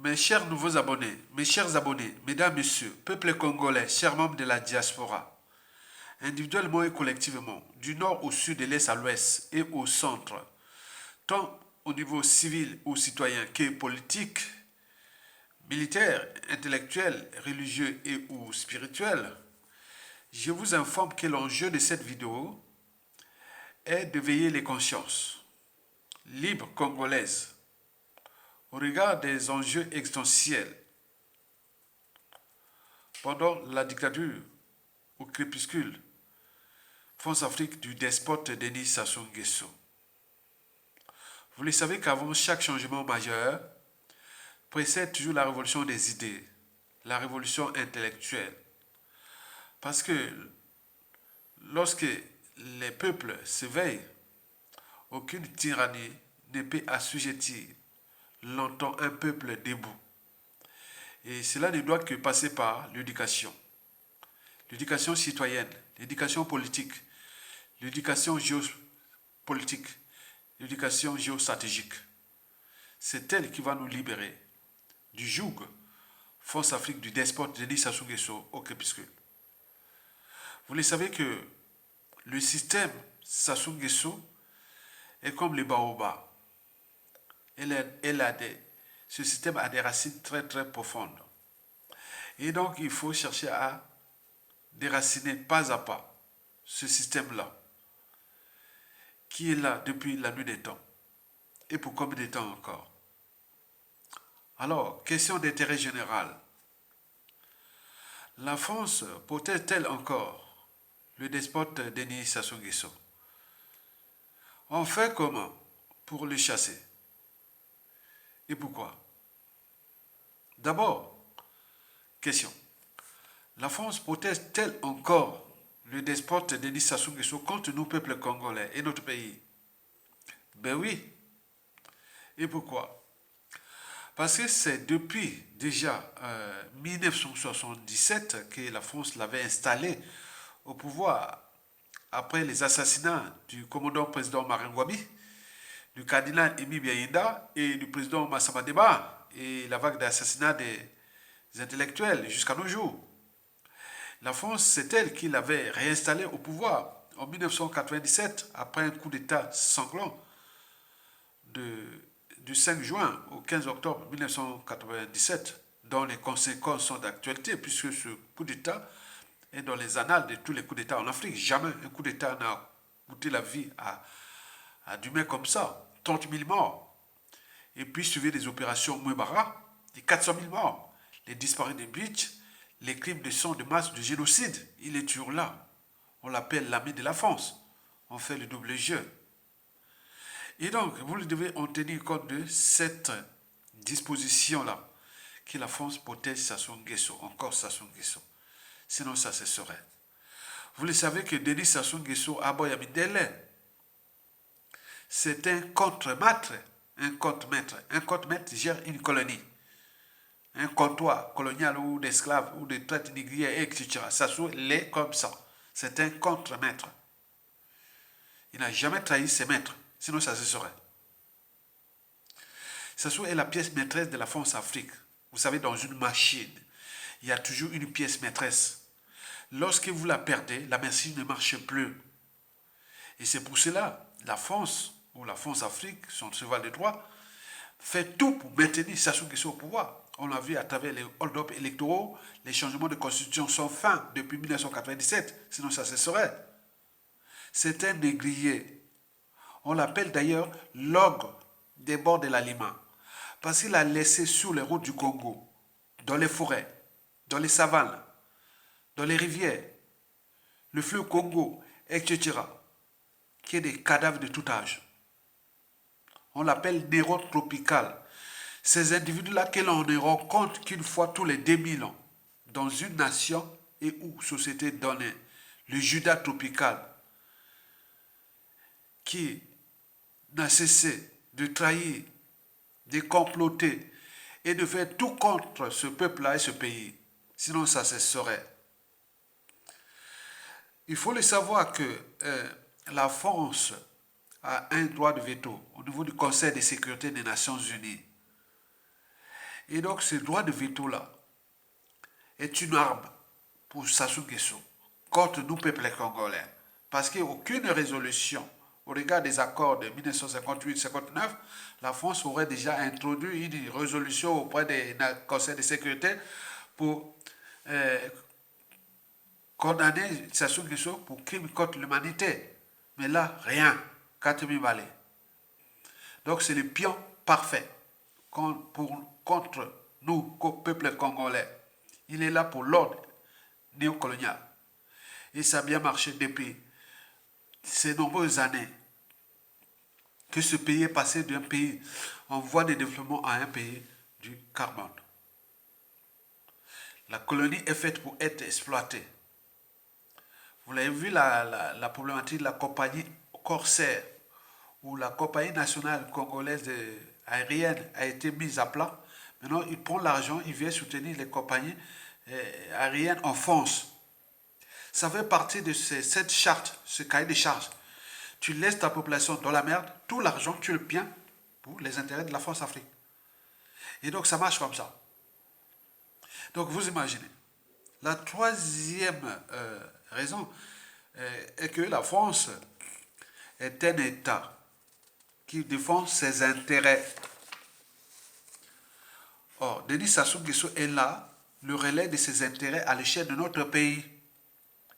Mes chers nouveaux abonnés, mes chers abonnés, mesdames, messieurs, peuple congolais, chers membres de la diaspora, individuellement et collectivement, du nord au sud, de l'est à l'ouest et au centre, tant au niveau civil ou citoyen que politique, militaire, intellectuel, religieux et ou spirituel, je vous informe que l'enjeu de cette vidéo est de veiller les consciences libres congolaises au regard des enjeux existentiels pendant la dictature au crépuscule France-Afrique du despote Denis Sassou Nguesso. Vous le savez qu'avant chaque changement majeur, précède toujours la révolution des idées, la révolution intellectuelle. Parce que lorsque les peuples s'éveillent, aucune tyrannie ne peut assujettir longtemps un peuple debout. Et cela ne doit que passer par l'éducation citoyenne, l'éducation politique, l'éducation géopolitique, l'éducation géostratégique. C'est elle qui va nous libérer du joug France-Afrique du despote Denis Sassou Nguesso au crépuscule. Vous le savez que le système Sassou Nguesso est comme le baobab. Ce système a des racines très très profondes. Et donc il faut chercher à déraciner pas à pas ce système-là, qui est là depuis la nuit des temps. Et pour combien de temps encore? Alors, question d'intérêt général. La France protège-t-elle encore le despote Denis Sassou Nguesso? On fait comment pour le chasser? Et pourquoi? D'abord, question. La France protège-t-elle encore le despote Denis Sassou Nguesso contre nous, peuple congolais et notre pays? Ben oui. Et pourquoi? Parce que c'est depuis déjà 1977 que la France l'avait installé au pouvoir après les assassinats du commandant président Marangouabi, du cardinal Emi Biaïnda et du président Massama Deba et la vague d'assassinats des intellectuels jusqu'à nos jours. La France, c'est elle qui l'avait réinstallé au pouvoir en 1997 après un coup d'État sanglant du 5 juin au 15 octobre 1997, dont les conséquences sont d'actualité puisque ce coup d'État est dans les annales de tous les coups d'État en Afrique. Jamais un coup d'État n'a coûté la vie à d'humains comme ça. 30 000 morts. Et puis suivi des opérations Mouebara, des 400 000 morts, les disparus de Beach, les crimes de sang de masse, de génocide. Il est toujours là. On l'appelle l'ami de la France. On fait le double jeu. Et donc, vous devez en tenir compte de cette disposition-là, que la France protège Sassou Nguesso, encore Sassou Nguesso. Sinon, ça cesserait. Vous le savez que Denis Sassou Nguesso à Boyamidele, c'est un contre-maître. Un contre-maître. Un contre-maître gère une colonie. Un comptoir colonial ou d'esclaves ou de traite négrière, etc. Sassou l'est comme ça. C'est un contre-maître. Il n'a jamais trahi ses maîtres. Sinon, ça se saurait. Sassou est la pièce maîtresse de la France-Afrique. Vous savez, dans une machine, il y a toujours une pièce maîtresse. Lorsque vous la perdez, la machine ne marche plus. Et c'est pour cela, la France, ou la France-Afrique, son cheval de droit, fait tout pour maintenir Sassou Nguesso au pouvoir. On l'a vu à travers les hold-up électoraux, les changements de constitution sont fins depuis 1997, sinon ça cesserait. C'est un négrier. On l'appelle d'ailleurs l'ogre des bords de la Lima, parce qu'il a laissé sur les routes du Congo, dans les forêts, dans les savanes, dans les rivières, le fleuve Congo, etc., qui est des cadavres de tout âge. On l'appelle nérotropical. Ces individus-là que l'on ne rencontre qu'une fois tous les 2000 ans, dans une nation et ou société donnée, le Judas tropical, qui n'a cessé de trahir, de comploter et de faire tout contre ce peuple-là et ce pays. Sinon, ça cesserait. Il faut le savoir que la France a un droit de veto au niveau du Conseil de sécurité des Nations Unies. Et donc, ce droit de veto-là est une arme pour Sassou Nguesso contre nous, peuple congolais. Parce qu'aucune résolution, au regard des accords de 1958-59, la France aurait déjà introduit une résolution auprès du Conseil de sécurité pour condamner Sassou Nguesso pour crime contre l'humanité. Mais là, rien. 4000 balais. Donc c'est le pion parfait contre nous, peuple congolais. Il est là pour l'ordre néocolonial. Et ça a bien marché depuis ces nombreuses années que ce pays est passé d'un pays en voie de développement à un pays du carbone. La colonie est faite pour être exploitée. Vous l'avez vu la problématique de la compagnie Corsair, où la compagnie nationale congolaise aérienne a été mise à plat. Maintenant, il prend l'argent, il vient soutenir les compagnies aériennes en France. Ça fait partie de cette charte, ce cahier de charges. Tu laisses ta population dans la merde, tout l'argent, tu le piens pour les intérêts de la France-Afrique. Et donc, ça marche comme ça. Donc, vous imaginez. La troisième raison est que la France est un État qui défend ses intérêts. Or, Denis Sassou Nguesso est là, le relais de ses intérêts à l'échelle de notre pays.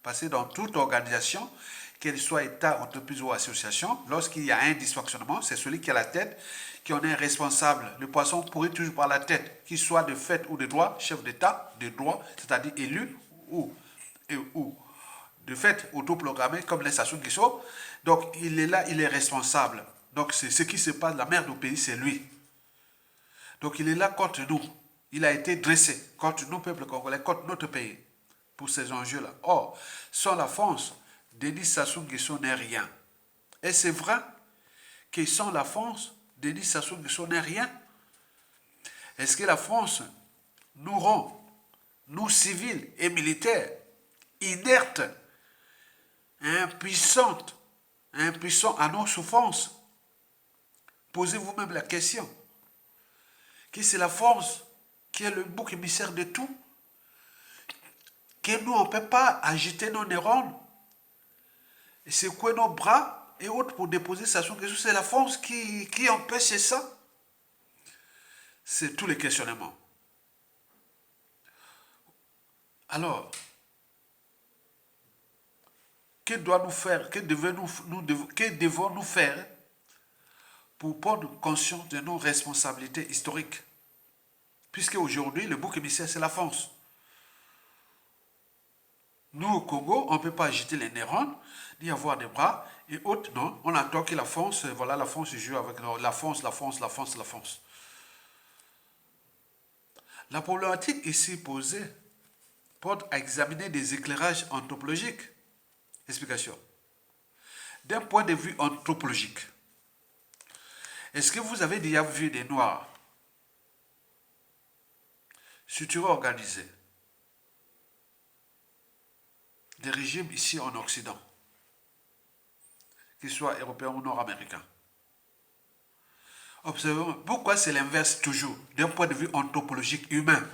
Parce que dans toute organisation, qu'elle soit État, entreprise ou association, lorsqu'il y a un dysfonctionnement, c'est celui qui a la tête qui en est responsable. Le poisson pourrit toujours par la tête, qu'il soit de fait ou de droit, chef d'État, de droit, c'est-à-dire élu ou de fait autoprogrammé comme les Sassou Nguesso. Donc il est là, il est responsable. Donc c'est ce qui se passe, la merde au pays, c'est lui. Donc il est là contre nous. Il a été dressé contre nous, peuple congolais, contre notre pays, pour ces enjeux-là. Or, sans la France, Denis Sassou Nguesso n'est rien. Et c'est vrai que sans la France, Denis Sassou Nguesso n'est rien. Est-ce que la France nous rend, nous civils et militaires, inertes, impuissants à nos souffrances? Posez-vous même la question. Que c'est la France qui est le bouc émissaire de tout? Que nous, on ne peut pas agiter nos neurones et secouer nos bras et autres pour déposer Sassou Nguesso? C'est la France qui empêche ça? C'est tous les questionnements. Alors, que devons-nous faire, que devons-nous faire pour prendre conscience de nos responsabilités historiques? Puisque aujourd'hui, le bouc émissaire, c'est la France. Nous, au Congo, on ne peut pas agiter les neurones, ni avoir des bras, et autres, non. On attend que la France, voilà, la France joue avec la France. La problématique ici posée porte à examiner des éclairages anthropologiques. Explication. D'un point de vue anthropologique, est-ce que vous avez déjà vu des Noirs structurés organisés, des régimes ici en Occident, qu'ils soient européens ou nord-américains? Observons, pourquoi c'est l'inverse toujours, d'un point de vue anthropologique humain?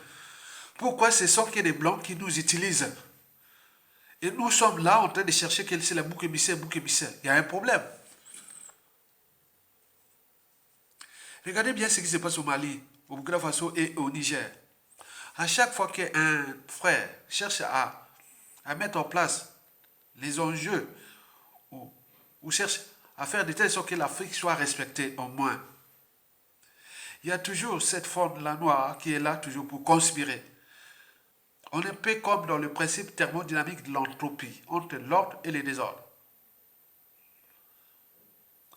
Pourquoi ce sont que des blancs qui nous utilisent? Et nous sommes là en train de chercher quel c'est le bouc émissaire. Il y a un problème. Regardez bien ce qui se passe au Mali, au Burkina Faso et au Niger. À chaque fois qu'un frère cherche à mettre en place les enjeux ou cherche à faire de telle sorte que l'Afrique soit respectée au moins, il y a toujours cette forme-là noire qui est là toujours pour conspirer. On est un peu comme dans le principe thermodynamique de l'entropie, entre l'ordre et le désordre.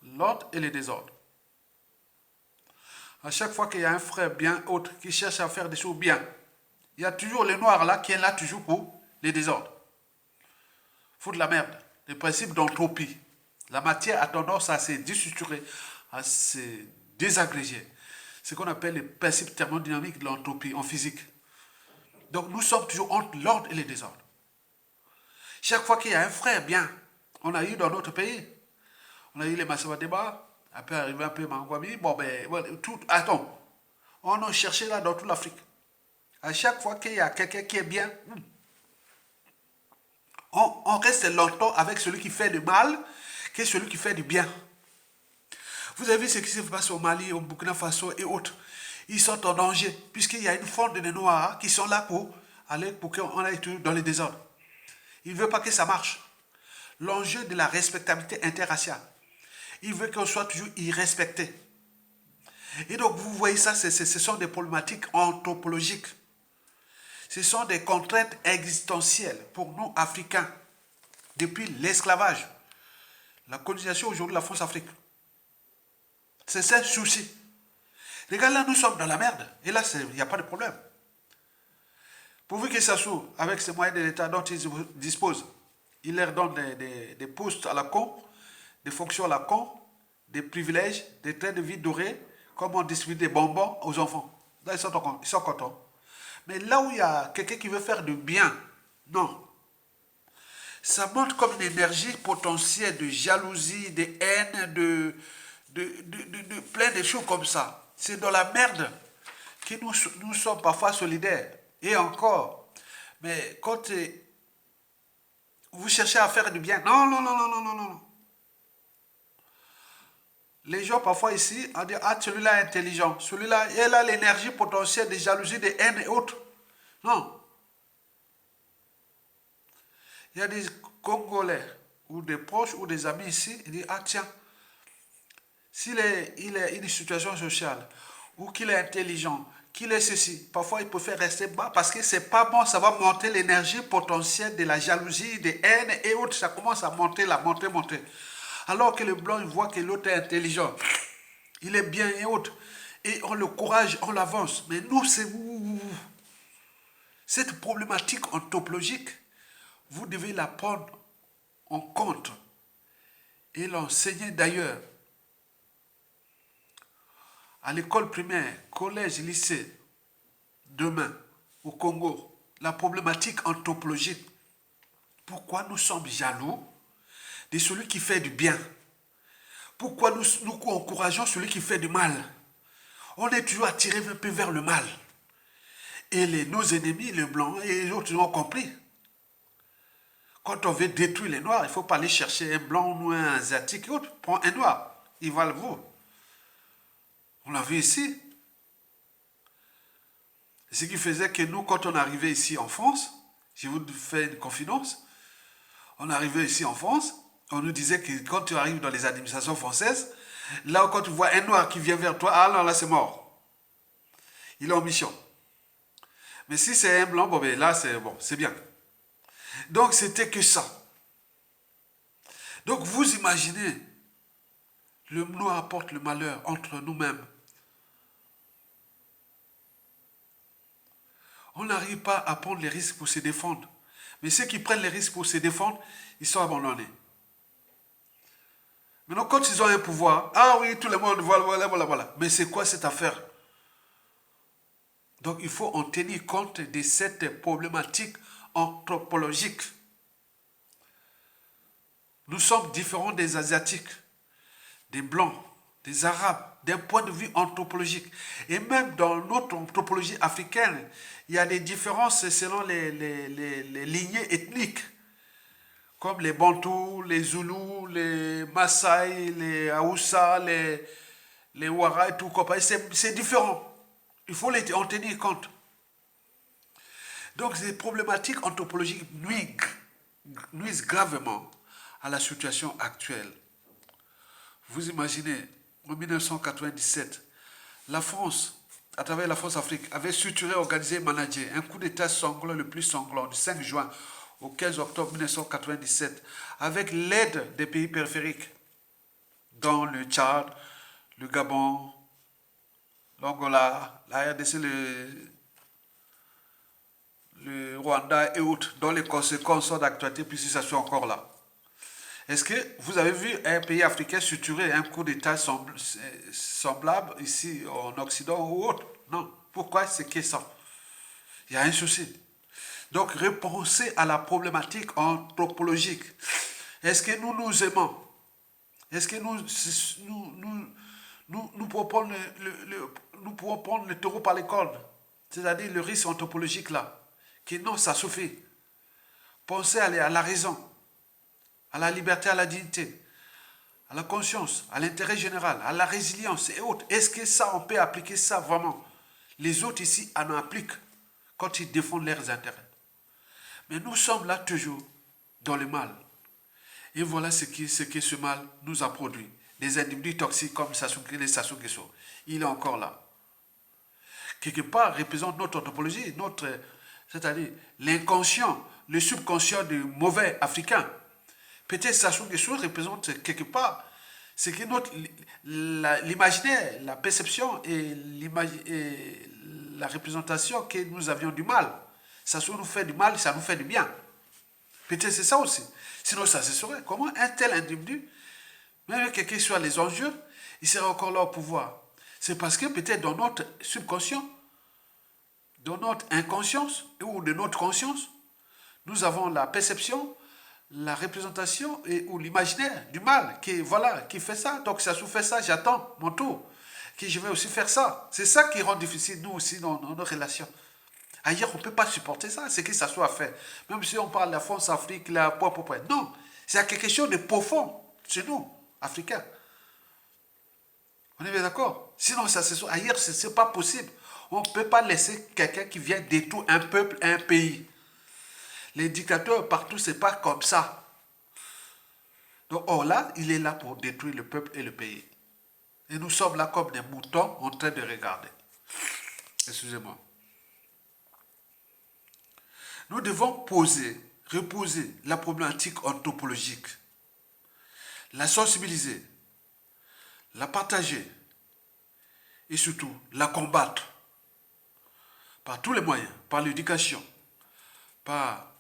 L'ordre et le désordre. À chaque fois qu'il y a un frère bien autre qui cherche à faire des choses bien, il y a toujours le noir là qui est là toujours pour les désordres. Faut de la merde. Le principe d'entropie. La matière a tendance à se déstructurer, à se désagréger. Ce qu'on appelle le principe thermodynamique de l'entropie en physique. Donc nous sommes toujours entre l'ordre et le désordre. Chaque fois qu'il y a un frère bien, on a eu dans notre pays, on a eu les Massava Débat, après arrivé un peu Mangwami, bon ben, tout, attends, On a cherché là dans toute l'Afrique. À chaque fois qu'il y a quelqu'un qui est bien, on reste longtemps avec celui qui fait du mal que celui qui fait du bien. Vous avez vu ce qui se passe au Mali, au Burkina Faso et autres. Ils sont en danger, puisqu'il y a une force de Noirs qui sont là pour aller, pour qu'on aille tout dans les désordres. Ils ne veulent pas que ça marche. L'enjeu de la respectabilité interraciale. Ils veulent qu'on soit toujours irrespecté. Et donc, vous voyez ça, ce sont des problématiques anthropologiques. Ce sont des contraintes existentielles pour nous, Africains, depuis l'esclavage. La colonisation aujourd'hui de la France-Afrique. C'est ça le souci. Regarde, là, nous sommes dans la merde. Et là, il n'y a pas de problème. Pourvu qu'ils s'assurent avec ces moyens de l'État dont ils disposent, ils leur donnent des postes à la con, des fonctions à la con, des privilèges, des trains de vie dorés, comme on distribue des bonbons aux enfants. Là, ils sont contents. Mais là où il y a quelqu'un qui veut faire du bien, non. Ça montre comme une énergie potentielle de jalousie, de haine, de plein de choses comme ça. C'est dans la merde que nous sommes parfois solidaires. Et encore. Mais quand vous cherchez à faire du bien, non, non, non, non, non, non, non. Les gens parfois ici, on dit, ah, celui-là est intelligent, celui-là, il a l'énergie potentielle de jalousie, de haine et autres. Non. Il y a des Congolais ou des proches ou des amis ici, ils disent, ah tiens, s'il est, il est une situation sociale ou qu'il est intelligent, qu'il est ceci, parfois il préfère rester bas parce que c'est pas bon, ça va monter l'énergie potentielle de la jalousie, de haine et autres, ça commence à monter, monter. Alors que le blanc, il voit que l'autre est intelligent, il est bien et autres, et on le courage, on l'avance. Mais nous, c'est vous. Cette problématique anthropologique, vous devez la prendre en compte et l'enseigner d'ailleurs. À l'école primaire, collège, lycée, demain, au Congo, la problématique anthropologique. Pourquoi nous sommes jaloux de celui qui fait du bien? Pourquoi nous encourageons celui qui fait du mal? On est toujours attiré un peu vers le mal. Et nos ennemis, les blancs et les autres, ils ont compris. Quand on veut détruire les noirs, il ne faut pas aller chercher un blanc ou un asiatique. Prends un noir, il va le vous. On l'a vu ici. Ce qui faisait que nous, quand on arrivait ici en France, je vous fais une confidence, on arrivait ici en France, on nous disait que quand tu arrives dans les administrations françaises, là quand tu vois un noir qui vient vers toi, ah non, là c'est mort. Il est en mission. Mais si c'est un blanc, bon, ben là c'est bien. Donc c'était que ça. Donc vous imaginez, le noir apporte le malheur entre nous-mêmes. On n'arrive pas à prendre les risques pour se défendre. Mais ceux qui prennent les risques pour se défendre, ils sont abandonnés. Maintenant, quand ils ont un pouvoir, ah oui, tout le monde, voilà. Mais c'est quoi cette affaire? Donc, il faut en tenir compte de cette problématique anthropologique. Nous sommes différents des Asiatiques, des Blancs, des Arabes, d'un point de vue anthropologique. Et même dans notre anthropologie africaine, il y a des différences selon les lignées ethniques, comme les Bantous, les Zoulous, les Maasai, les Haoussa, les Ouara et tout. C'est différent. Il faut en tenir compte. Donc ces problématiques anthropologiques nuisent gravement à la situation actuelle. Vous imaginez, en 1997, la France, à travers la France-Afrique, avait structuré, organisé et managé un coup d'État sanglant, le plus sanglant, du 5 juin au 15 octobre 1997, avec l'aide des pays périphériques, dont le Tchad, le Gabon, l'Angola, la RDC, le Rwanda et autres, dont les conséquences sont d'actualité puisque ça soit encore là. Est-ce que vous avez vu un pays africain structurer un coup d'État semblable ici en Occident ou autre? Non. Pourquoi? C'est que ça. Il y a un souci. Donc, repensez à la problématique anthropologique. Est-ce que nous nous aimons? Est-ce que nous Nous pouvons prendre nous pouvons prendre le taureau par les cornes, c'est-à-dire le risque anthropologique là, qui non, ça suffit. Pensez à la raison, à la liberté, à la dignité, à la conscience, à l'intérêt général, à la résilience et autres. Est-ce que ça, on peut appliquer ça vraiment? Les autres ici en appliquent quand ils défendent leurs intérêts. Mais nous sommes là toujours dans le mal. Et voilà ce que ce mal nous a produit. Des individus toxiques comme les Sassou Nguesso. Il est encore là. Quelque part, représente notre anthropologie, c'est-à-dire l'inconscient, le subconscient du mauvais africain. Peut-être Sassou Nguesso représente quelque part ce que l'imaginaire, la perception et la représentation que nous avions du mal. Sassou nous fait du mal, ça nous fait du bien. Peut-être c'est ça aussi. Sinon, ça se saurait. Comment un tel individu, même quels que soient les enjeux, il serait encore là au pouvoir? C'est parce que peut-être dans notre subconscient, dans notre inconscience ou de notre conscience, nous avons la perception, la représentation ou l'imaginaire du mal qui fait ça. Donc, ça fait ça, j'attends mon tour. Que je vais aussi faire ça. C'est ça qui rend difficile, nous aussi, dans nos relations. Ailleurs, on ne peut pas supporter ça, c'est que ça soit fait. Même si on parle de la France-Afrique, non, c'est quelque chose de profond chez nous, Africains. On est bien d'accord? Sinon, ailleurs, ce n'est pas possible. On ne peut pas laisser quelqu'un qui vient détruire un peuple, un pays. Les dictateurs partout, ce n'est pas comme ça. Donc, là, il est là pour détruire le peuple et le pays. Et nous sommes là comme des moutons en train de regarder. Excusez-moi. Nous devons reposer la problématique anthropologique, la sensibiliser, la partager et surtout la combattre par tous les moyens, par l'éducation, par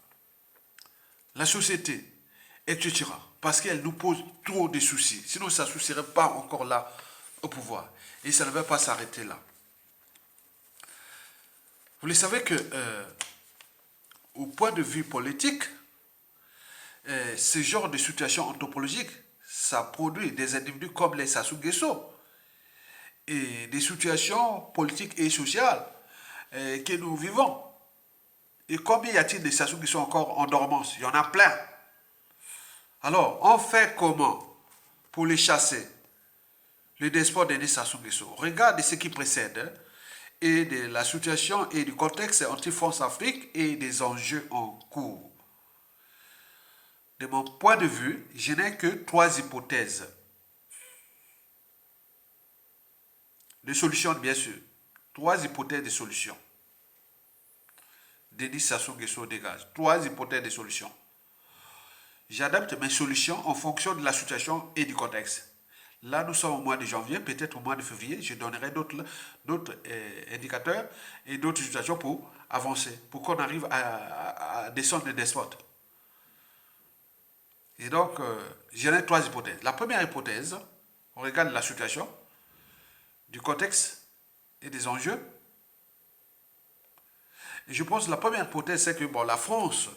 la société, etc. Parce qu'elle nous pose trop de soucis. Sinon, ça ne serait pas encore là au pouvoir. Et ça ne va pas s'arrêter là. Vous le savez que, au point de vue politique, ce genre de situation anthropologique, ça produit des individus comme les Sassou Nguesso et des situations politiques et sociales que nous vivons. Et combien y a-t-il de Sassou qui sont encore en dormance? Il y en a plein. Alors, on fait comment pour les chasser? Le despote de Sassou Nguesso. Regarde ce qui précède et de la situation et du contexte anti-France-Afrique et des enjeux en cours. De mon point de vue, je n'ai que 3 hypothèses. De solutions, bien sûr. 3 hypothèses de solutions. Denis Sassou Nguesso dégage. 3 hypothèses de solutions. J'adapte mes solutions en fonction de la situation et du contexte. Là, nous sommes au mois de janvier, peut-être au mois de février, je donnerai d'autres indicateurs et d'autres situations pour avancer, pour qu'on arrive à descendre le despote. Et donc, j'en ai 3 hypothèses. La première hypothèse, on regarde la situation, du contexte et des enjeux. Et je pense que la première hypothèse, c'est que la France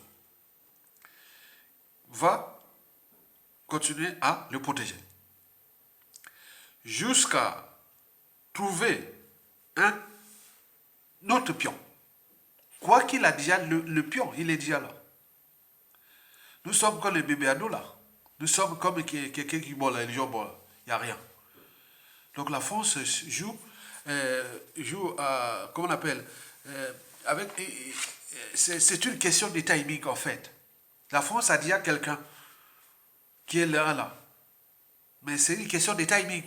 va continuer à le protéger. Jusqu'à trouver un autre pion. Quoi qu'il a déjà, le pion, il est déjà là. Nous sommes comme les bébés ados là. Nous sommes comme quelqu'un qui boit là, il n'y a rien. Donc la France joue comment on appelle, c'est une question de timing en fait. La France a déjà quelqu'un qui est là. Mais c'est une question de timing.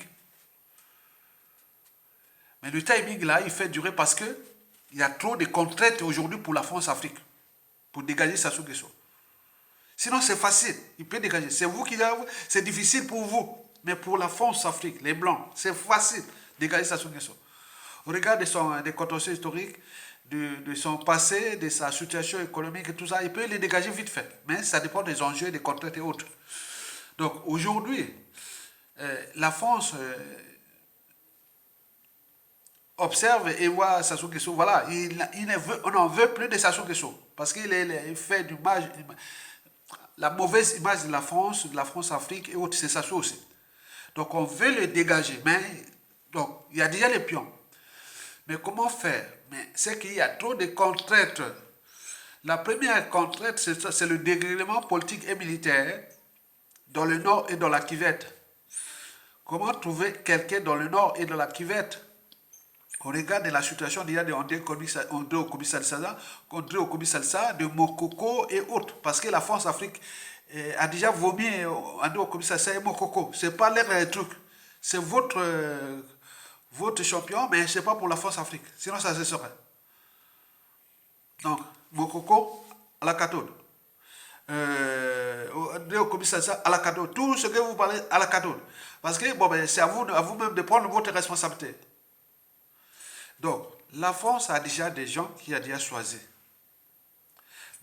Mais le timing là, il fait durer parce que il y a trop de contraintes aujourd'hui pour la France-Afrique, pour dégager Sassou Nguesso. Sinon, c'est facile, il peut dégager. C'est vous qui avez, c'est difficile pour vous. Mais pour la France-Afrique, les Blancs, c'est facile de dégager Sassou Nguesso. Au regard des contentieux historiques, de son passé, de sa situation économique et tout ça, il peut les dégager vite fait. Mais ça dépend des enjeux, des contraintes et autres. Donc aujourd'hui, la France observe et voit Sassou Nguesso, voilà, on n'en veut plus de Sassou Nguesso parce qu'il fait la mauvaise image de la France-Afrique et autres, c'est Sassou aussi. Donc on veut le dégager, mais Donc, il y a déjà les pions. Mais comment faire? Mais c'est qu'il y a trop de contraintes. La première contrainte, c'est le dérèglement politique et militaire dans le nord et dans la Kivette. Comment trouver quelqu'un dans le nord et dans la Kivette? On regarde la situation déjà de André Kobi-Salsa, de Mokoko et autres. Parce que la France Afrique a déjà vomi André Kobi-Salsa et Mokoko. Ce n'est pas leur truc. C'est votre champion, mais ce n'est pas pour la France Afrique. Sinon, ça se serait. Donc, Mokoko à la cathode. André Kobi-Salsa à la cathode. Tout ce que vous parlez à la cathode. Parce que bon, ben, c'est à vous-même de prendre votre responsabilité. Donc, la France a déjà des gens qui a déjà choisi.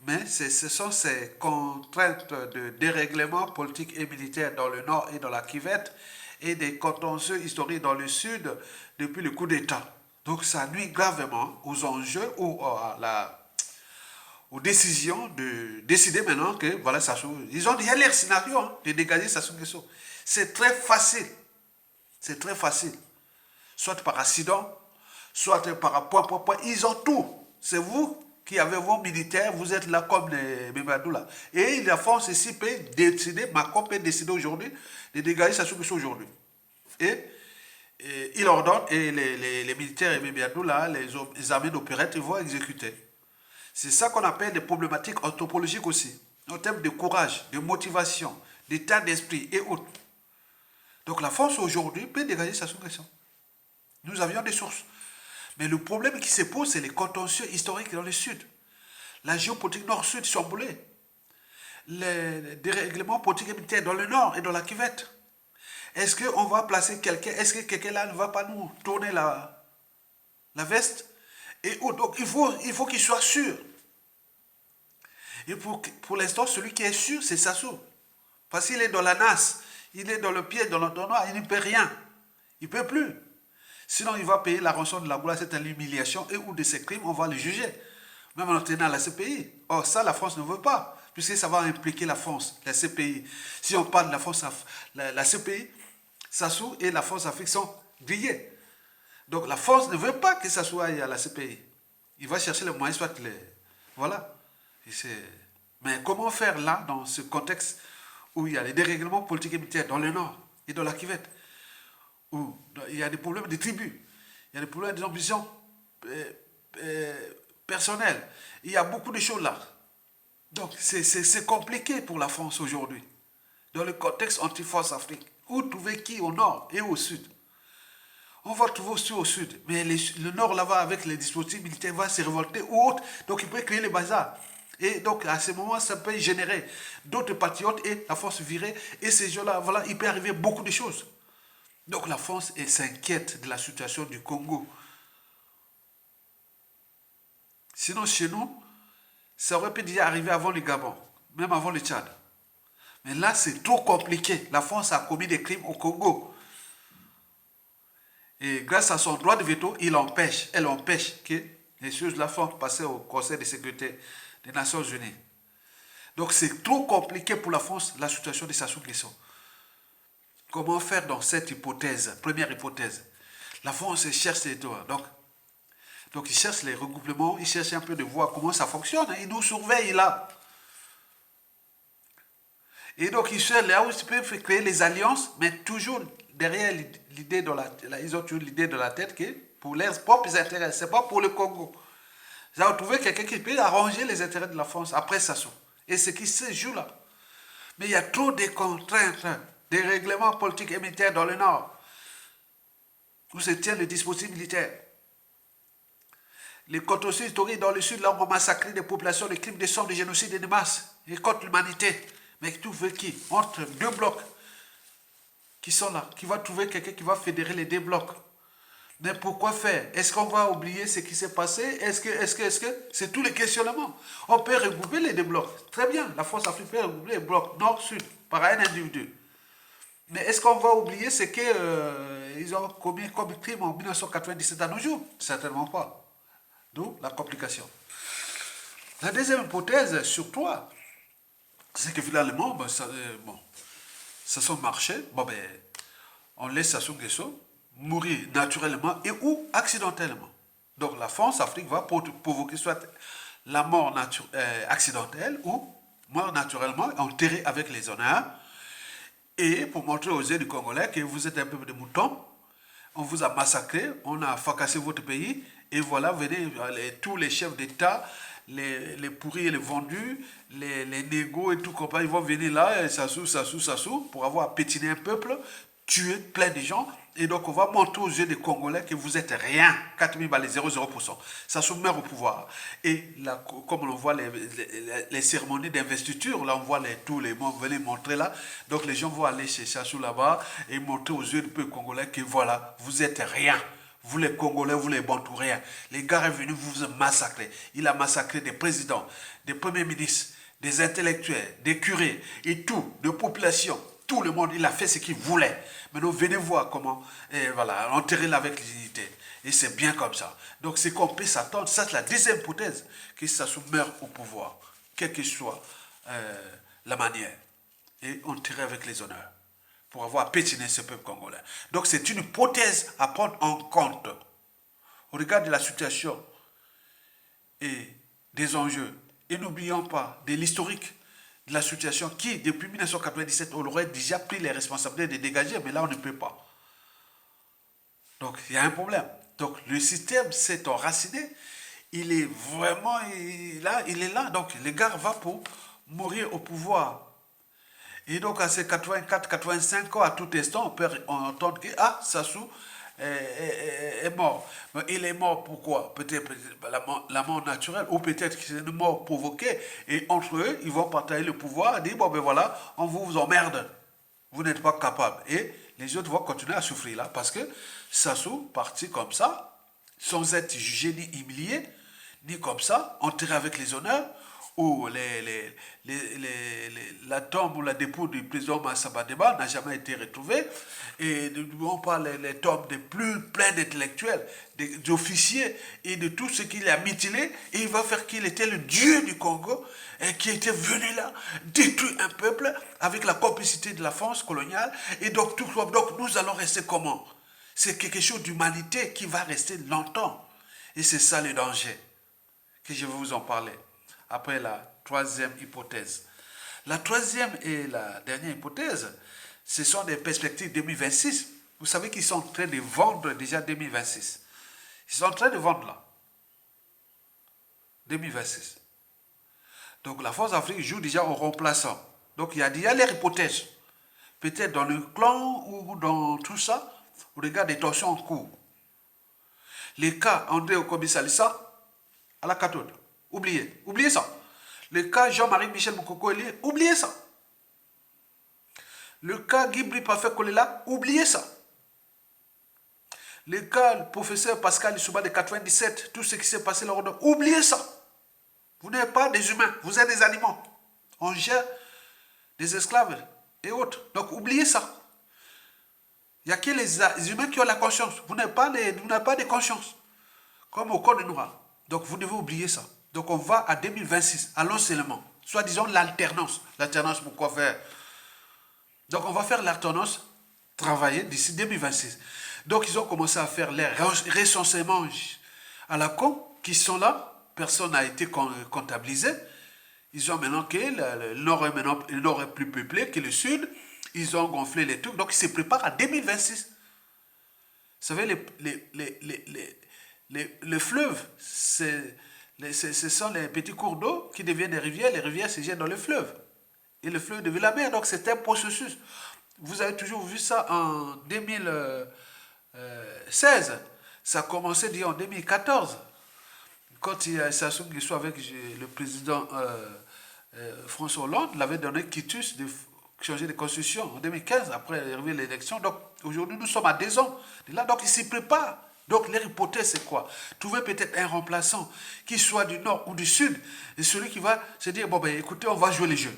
Mais ce sont ces contraintes de dérèglement politique et militaire dans le nord et dans la Kivette et des contentieux historiques dans le sud depuis le coup d'État. Donc, ça nuit gravement aux enjeux ou aux décisions de décider maintenant que voilà, ils ont déjà leur scénario de dégager Sassou Nguesso. C'est très facile. C'est très facile. Soit par accident, soit par point. Ils ont tout. C'est vous qui avez vos militaires, vous êtes là comme les Bébadou là. Et la France ici peut décider, Macron peut décider aujourd'hui de dégager Sassou Nguesso aujourd'hui. Et il ordonne, et les militaires et Bébadou là, les armées d'opérette, ils vont exécuter. C'est ça qu'on appelle des problématiques anthropologiques aussi, en termes de courage, de motivation, d'état d'esprit et autres. Donc la France aujourd'hui peut dégager Sassou Nguesso. Nous avions des sources. Mais le problème qui se pose, c'est les contentieux historiques dans le sud. La géopolitique nord-sud chamboulée. Les dérèglements politiques et militaires dans le nord et dans la Kivette. Est-ce qu'on va placer quelqu'un, est-ce que quelqu'un là ne va pas nous tourner la veste? Et donc il faut qu'il soit sûr. Et pour l'instant, celui qui est sûr, c'est Sassou. Parce qu'il est dans la nasse, il est dans le pied, dans l'entonnoir, il ne peut rien. Il ne peut plus. Sinon, il va payer la rançon de la gloire, c'est une humiliation, et ou de ses crimes, on va le juger. Même en tenant la CPI. Or, ça, la France ne veut pas, puisque ça va impliquer la France, la CPI. Si on parle de la France, la CPI, Sassou et la France Afrique sont grillés. Donc, la France ne veut pas que Sassou aille à la CPI. Il va chercher les moyens, soit les... Voilà. Mais comment faire là, dans ce contexte où il y a les dérèglements politiques et militaires dans le nord et dans la Kivette, où il y a des problèmes de tribus, il y a des problèmes d'ambition personnelle, il y a beaucoup de choses là. Donc c'est compliqué pour la France aujourd'hui, dans le contexte anti-France Afrique. Où trouver qui au nord et au sud? On va trouver aussi au sud, mais le nord là-bas avec les dispositifs militaires va se révolter ou autre, donc il peut créer les bazars. Et donc, à ce moment, ça peut générer d'autres patriotes et la France virée. Et ces gens-là, voilà, il peut arriver beaucoup de choses. Donc, la France s'inquiète de la situation du Congo. Sinon, chez nous, ça aurait pu déjà arriver avant le Gabon, même avant le Tchad. Mais là, c'est trop compliqué. La France a commis des crimes au Congo. Et grâce à son droit de veto, elle empêche que les choses-là soient passées au Conseil de sécurité des Nations Unies. Donc c'est trop compliqué pour la France, la situation de Sassou Nguesso. Comment faire dans cette hypothèse? Première hypothèse. La France cherche les droits. Donc il cherche les regroupements, il cherche un peu de voir comment ça fonctionne. Il nous surveille là. Et donc ils cherchent là où ils peuvent créer les alliances, mais toujours derrière l'idée ils ont toujours l'idée de la tête que pour leurs propres intérêts, c'est pas pour le Congo. Ils ont trouvé quelqu'un qui peut arranger les intérêts de la France après Sassou. Et ce qui se joue là. Mais il y a trop de contraintes, des règlements politiques et militaires dans le Nord, où se tient le dispositif militaire. Les contentieux historiques dans le Sud, là, on va massacrer des populations, des crimes de sang, des génocides et de masse, et contre l'humanité. Mais tout veut qui? Entre deux blocs qui sont là, qui va trouver quelqu'un qui va fédérer les deux blocs. Mais pourquoi faire? Est-ce qu'on va oublier ce qui s'est passé? Est-ce que c'est tous les questionnements? On peut regrouper les deux blocs. Très bien, la France Afrique peut regrouper les blocs nord-sud par un individu. Mais est-ce qu'on va oublier ce qu'ils ont commis comme crime en 1997 à nos jours? Certainement pas. D'où la complication. La deuxième hypothèse sur toi, c'est que finalement, ça son marché, on laisse Sassou Nguesso. mourir naturellement et ou accidentellement. Donc la France-Afrique va provoquer soit la mort accidentelle ou mort naturellement, enterrée avec les honneurs. Et pour montrer aux yeux du Congolais que vous êtes un peuple de moutons, on vous a massacré, on a fracassé votre pays, et voilà, venez, tous les chefs d'État, les pourris et les vendus, les négos et tout compagnie, ils vont venir là, et s'assout, pour avoir pétiné un peuple, tuer plein de gens, et donc on va montrer aux yeux des Congolais que vous êtes rien, 4000 balles, 0,0%. Ça se met au pouvoir. Et là, comme on voit les cérémonies d'investiture, là on voit tous les mots venir montrer là, donc les gens vont aller chez Sassou là-bas et montrer aux yeux du peuple congolais que voilà, vous êtes rien. Vous les Congolais, vous les Bantous, rien. Les gars est venu vous massacrer. Il a massacré des présidents, des premiers ministres, des intellectuels, des curés et tout, de population. Tout le monde, il a fait ce qu'il voulait. Maintenant, venez voir comment, et voilà, enterrer avec dignité. Et c'est bien comme ça. Donc, c'est qu'on peut s'attendre. Ça, c'est la deuxième hypothèse, que ça se meurt au pouvoir, quelle que soit la manière. Et enterrer avec les honneurs, pour avoir pétiné ce peuple congolais. Donc, c'est une hypothèse à prendre en compte. Au regard de la situation et des enjeux. Et n'oublions pas de l'historique de la situation qui, depuis 1997, on aurait déjà pris les responsabilités de dégager, mais là, on ne peut pas. Donc, il y a un problème. Donc, le système s'est enraciné. Il est vraiment il est là. Donc, le gars va pour mourir au pouvoir. Et donc, à ces 84, 85 ans, à tout instant, on peut entendre que, ah, Sassou est mort. Mais il est mort pourquoi? Peut-être la mort naturelle, ou peut-être que c'est une mort provoquée. Et entre eux, ils vont partager le pouvoir et dire, bon ben voilà, on vous emmerde. Vous n'êtes pas capable. Et les autres vont continuer à souffrir là, parce que Sassou, parti comme ça, sans être jugé ni humilié, ni comme ça, enterré avec les honneurs, où la tombe ou la dépouille du président Massamba Deba n'a jamais été retrouvée. Et on parle les tombes des plus pleins d'intellectuels, d'officiers et de tout ce qu'il a mutilé. Et il va faire qu'il était le dieu du Congo et qui était venu là détruire un peuple avec la complicité de la France coloniale. Et donc, donc nous allons rester comment? C'est quelque chose d'humanité qui va rester longtemps. Et c'est ça le danger que je vais vous en parler. Après la troisième hypothèse. La troisième et la dernière hypothèse, ce sont des perspectives 2026. Vous savez qu'ils sont en train de vendre déjà 2026. Ils sont en train de vendre là. 2026. Donc la France Afrique joue déjà au remplaçant. Donc il y a déjà les hypothèses. Peut-être dans le clan ou dans tout ça, on regarde des tensions en cours. Les cas André Okobi Salissa à la cathode. Oubliez ça. Le cas Jean-Marie Michel Moukoko Elie, oubliez ça. Le cas Guibri Parfait Kolela, oubliez ça. Le cas le professeur Pascal Issouba de 97, tout ce qui s'est passé là-dedans, oubliez ça. Vous n'êtes pas des humains, vous êtes des animaux. On gère des esclaves et autres. Donc oubliez ça. Il n'y a que les humains qui ont la conscience. Vous n'avez pas de conscience. Comme au Code noir. Donc vous devez oublier ça. Donc on va à 2026, à l'enseignement. Soit disons l'alternance. L'alternance pour quoi faire? Donc on va faire l'alternance, travailler d'ici 2026. Donc ils ont commencé à faire les recensements à la con, qui sont là. Personne n'a été comptabilisé. Ils ont maintenant que le nord est plus peuplé que le sud. Ils ont gonflé les trucs. Donc ils se préparent à 2026. Vous savez, les fleuves, ce sont les petits cours d'eau qui deviennent des rivières. Les rivières se jettent dans le fleuve. Et le fleuve devient la mer. Donc c'est un processus. Vous avez toujours vu ça en 2016. Ça a commencé en 2014. Quand Sassou Nguesso avec le président François Hollande, il avait donné quitus de changer de constitution en 2015, après l'élection. Donc aujourd'hui, nous sommes à 2 ans de là. Donc ils s'y préparent. Donc leur hypothèse, c'est quoi? Trouver peut-être un remplaçant qui soit du nord ou du sud, et celui qui va se dire, bon ben écoutez, on va jouer les jeux.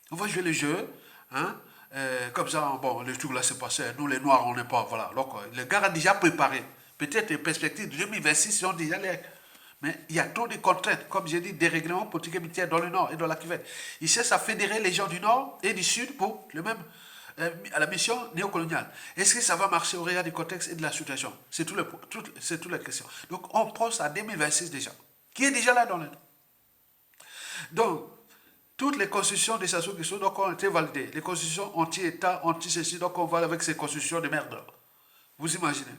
On va jouer les jeux, hein? Comme ça, bon, le truc là s'est passé, nous les noirs, on n'est pas, voilà. Donc le gars a déjà préparé. Peut-être les perspectives de 2026 sont déjà les... Mais il y a trop de contraintes, comme j'ai dit, des règlements politiques et militaires dans le nord et dans la Cuvette. Ils cherchent à fédérer les gens du nord et du sud pour le même à la mission néocoloniale. Est-ce que ça va marcher au regard du contexte et de la situation? C'est toutes les questions. Donc on pense à 2026 déjà, qui est déjà là dans le... Donc, toutes les constitutions des Sassou Nguesso donc, ont été validées. Les constitutions anti-État, anti-ceci, donc on va avec ces constitutions de merde. Vous imaginez?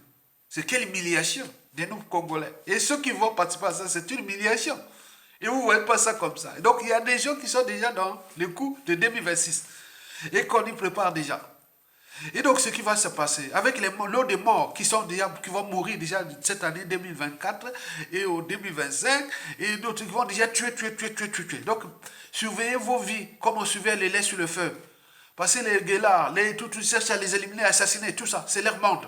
C'est quelle humiliation de nous Congolais. Et ceux qui vont participer à ça, c'est une humiliation. Et vous ne voyez pas ça comme ça. Donc il y a des gens qui sont déjà dans le coup de 2026 et qu'on y prépare déjà. Et donc ce qui va se passer, avec les lots de morts qui vont mourir déjà cette année 2024 et au 2025, et d'autres qui vont déjà tuer. Donc surveillez vos vies comme on surveille les laits sur le feu. Parce que les guélards, tout cherchent à les éliminer, assassiner, tout ça, c'est leur monde.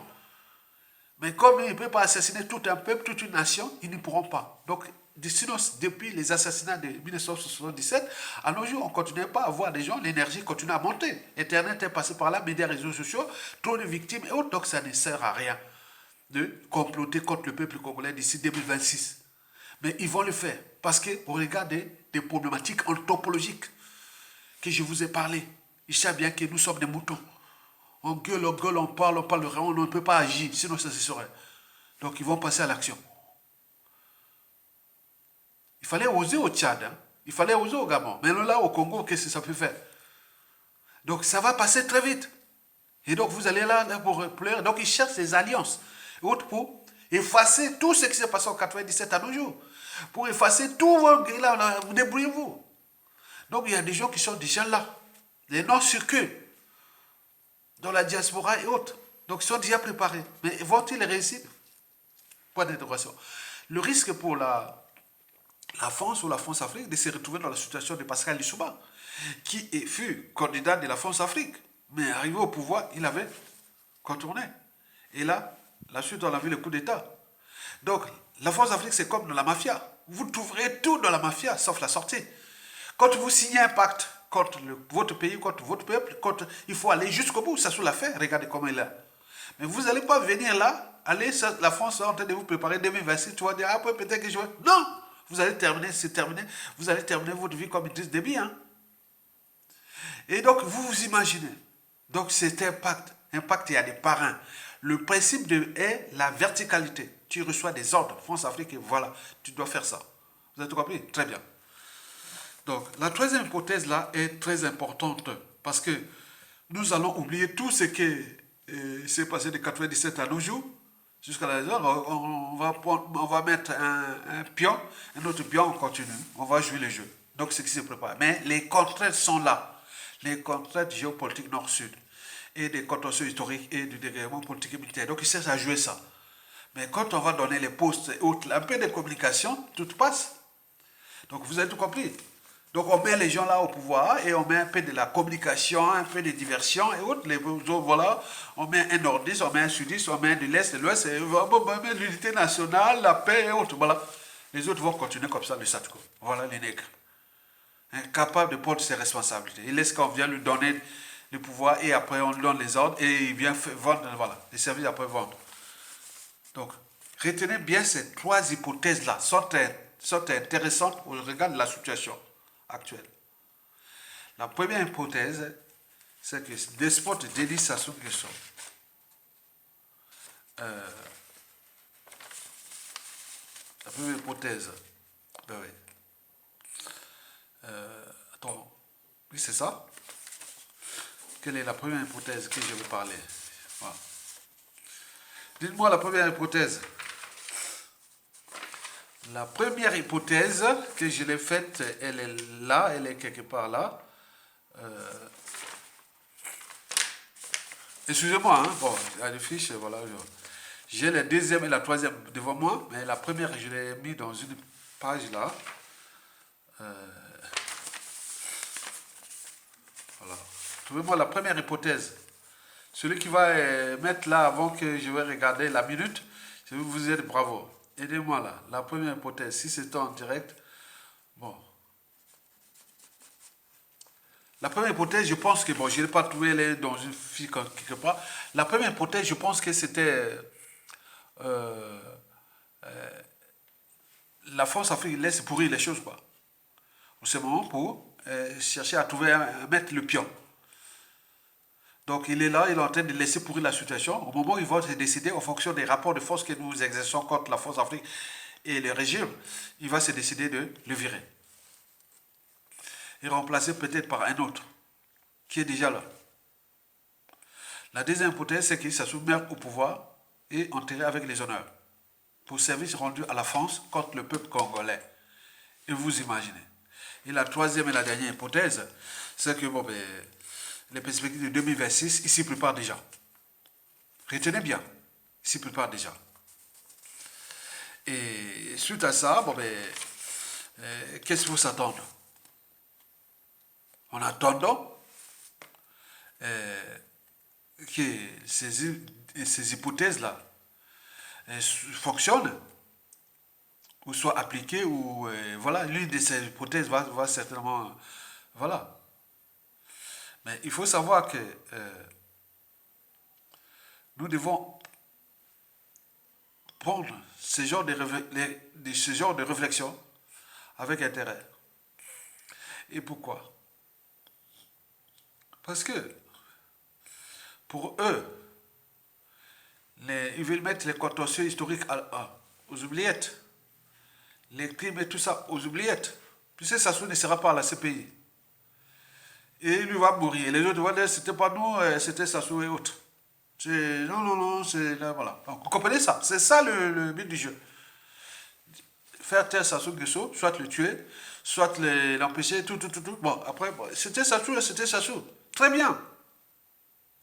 Mais comme ils ne peuvent pas assassiner tout un peuple, toute une nation, ils ne pourront pas. Donc, sinon, depuis les assassinats de 1977, à nos jours, on ne continue pas à voir des gens, l'énergie continue à monter. Internet est passé par là, médias, réseaux sociaux, trop de victimes et autres. Donc, ça ne sert à rien de comploter contre le peuple congolais d'ici 2026. Mais ils vont le faire parce qu'on regarde des problématiques anthropologiques que je vous ai parlé. Ils savent bien que nous sommes des moutons. On gueule, on parle, on ne peut pas agir, sinon ça se saurait. Donc ils vont passer à l'action. Il fallait oser au Tchad, hein. Il fallait oser au Gabon. Mais là, au Congo, qu'est-ce que ça peut faire? Donc ça va passer très vite. Et donc vous allez là pour pleurer. Donc ils cherchent des alliances. Autres pour effacer tout ce qui s'est passé en 97 à nos jours. Pour effacer tout vos là, vous débrouillez-vous. Donc il y a des gens qui sont déjà là. Les noms circulent dans la diaspora et autres. Donc ils sont déjà préparés. Mais vont-ils réussir? Point d'interrogation. Le risque pour la France ou la France-Afrique de se retrouver dans la situation de Pascal Lissouba, qui fut candidat de la France-Afrique, mais arrivé au pouvoir, il avait contourné. Et là, la suite, on a vu le coup d'État. Donc, la France-Afrique, c'est comme dans la mafia. Vous trouverez tout dans la mafia, sauf la sortie. Quand vous signez un pacte contre votre pays, contre votre peuple, il faut aller jusqu'au bout. Ça sous la fait. Regardez comment il est. Mais vous n'allez pas venir là, la France est en train de vous préparer 2026, tu vas dire, après peut-être que je vais... Non! Vous allez terminer, c'est terminé. Vous allez terminer votre vie comme Idriss Déby. Hein? Et donc, vous vous imaginez. Donc, c'est un pacte. Un pacte, il y a des parrains. Le principe est la verticalité. Tu reçois des ordres. France-Afrique, et voilà, tu dois faire ça. Vous avez tout compris? Très bien. Donc, la troisième hypothèse là est très importante parce que nous allons oublier tout ce qui s'est passé de 97 à nos jours. Jusqu'à la raison, on va mettre un pion, un autre pion, on continue. On va jouer le jeu. Donc, ce qui se prépare. Mais les contraintes sont là. Les contraintes géopolitiques nord-sud. Et des contentieux historiques et du dérèglement politique et militaire. Donc, ils cherchent à jouer ça. Mais quand on va donner les postes et autres, un peu de communication, tout passe. Donc, vous avez tout compris. Donc, on met les gens là au pouvoir et on met un peu de la communication, un peu de diversion et autres. Voilà, on met un nordiste, on met un sudiste, on met de l'est, de l'ouest, on met l'unité nationale, la paix et autres. Voilà. Les autres vont continuer comme ça, le Satko. Voilà les nègres. Incapables de prendre ses responsabilités. Il laisse qu'on vient lui donner le pouvoir et après on lui donne les ordres et il vient vendre, voilà, les services après vendre. Donc, retenez bien ces trois hypothèses-là, sont intéressantes au regard de la situation actuelle. La première hypothèse, c'est que despote Denis Sassou Nguesso la première hypothèse, ben oui. Attends, oui c'est ça. Quelle est la première hypothèse que je vais parler? Voilà. Dites-moi la première hypothèse. La première hypothèse que je l'ai faite, elle est là, elle est quelque part là. Excusez-moi, hein? Bon, à la fiche, voilà. J'ai la deuxième et la troisième devant moi, mais la première, je l'ai mis dans une page là. Voilà. Trouvez-moi la première hypothèse. Celui qui va mettre là avant que je vais regarder la minute, je vais vous dire bravo. Aidez-moi là. La première hypothèse, si c'est en direct, bon. La première hypothèse, je pense que, bon, je n'ai pas trouvé elle est dans une fiche quelque part. La première hypothèse, je pense que c'était la France-Afrique laisse pourrir les choses, quoi. En ce moment, pour chercher à trouver, à mettre le pion. Donc il est là, il est en train de laisser pourrir la situation. Au moment où ils vont se décider, en fonction des rapports de force que nous exerçons contre la force Afrique et le régime, il va se décider de le virer. Et remplacer peut-être par un autre, qui est déjà là. La deuxième hypothèse, c'est qu'il se met au pouvoir et enterré avec les honneurs, pour service rendu à la France contre le peuple congolais. Et vous imaginez. Et la troisième et la dernière hypothèse, c'est que bon, les perspectives de 2026, ils s'y préparent déjà. Retenez bien, ils s'y préparent déjà. Et suite à ça, qu'est-ce qu'il faut s'attendre? En attendant que ces hypothèses-là fonctionnent, ou soient appliquées, ou voilà, l'une de ces hypothèses va certainement, voilà. Mais il faut savoir que nous devons prendre ce genre de réflexion avec intérêt. Et pourquoi? Parce que pour eux, ils veulent mettre les contentieux historiques aux oubliettes, les crimes et tout ça aux oubliettes. Puisque Sassou ne sera pas à la CPI. Et il lui va mourir. Et les autres vont dire c'était pas nous, c'était Sassou et autres. Non, c'est là, voilà. Donc, vous comprenez ça? C'est ça le but du jeu. Faire taire Sassou Nguesso, soit le tuer, soit l'empêcher, tout. Bon, après, c'était Sassou, c'était Sassou. Très bien.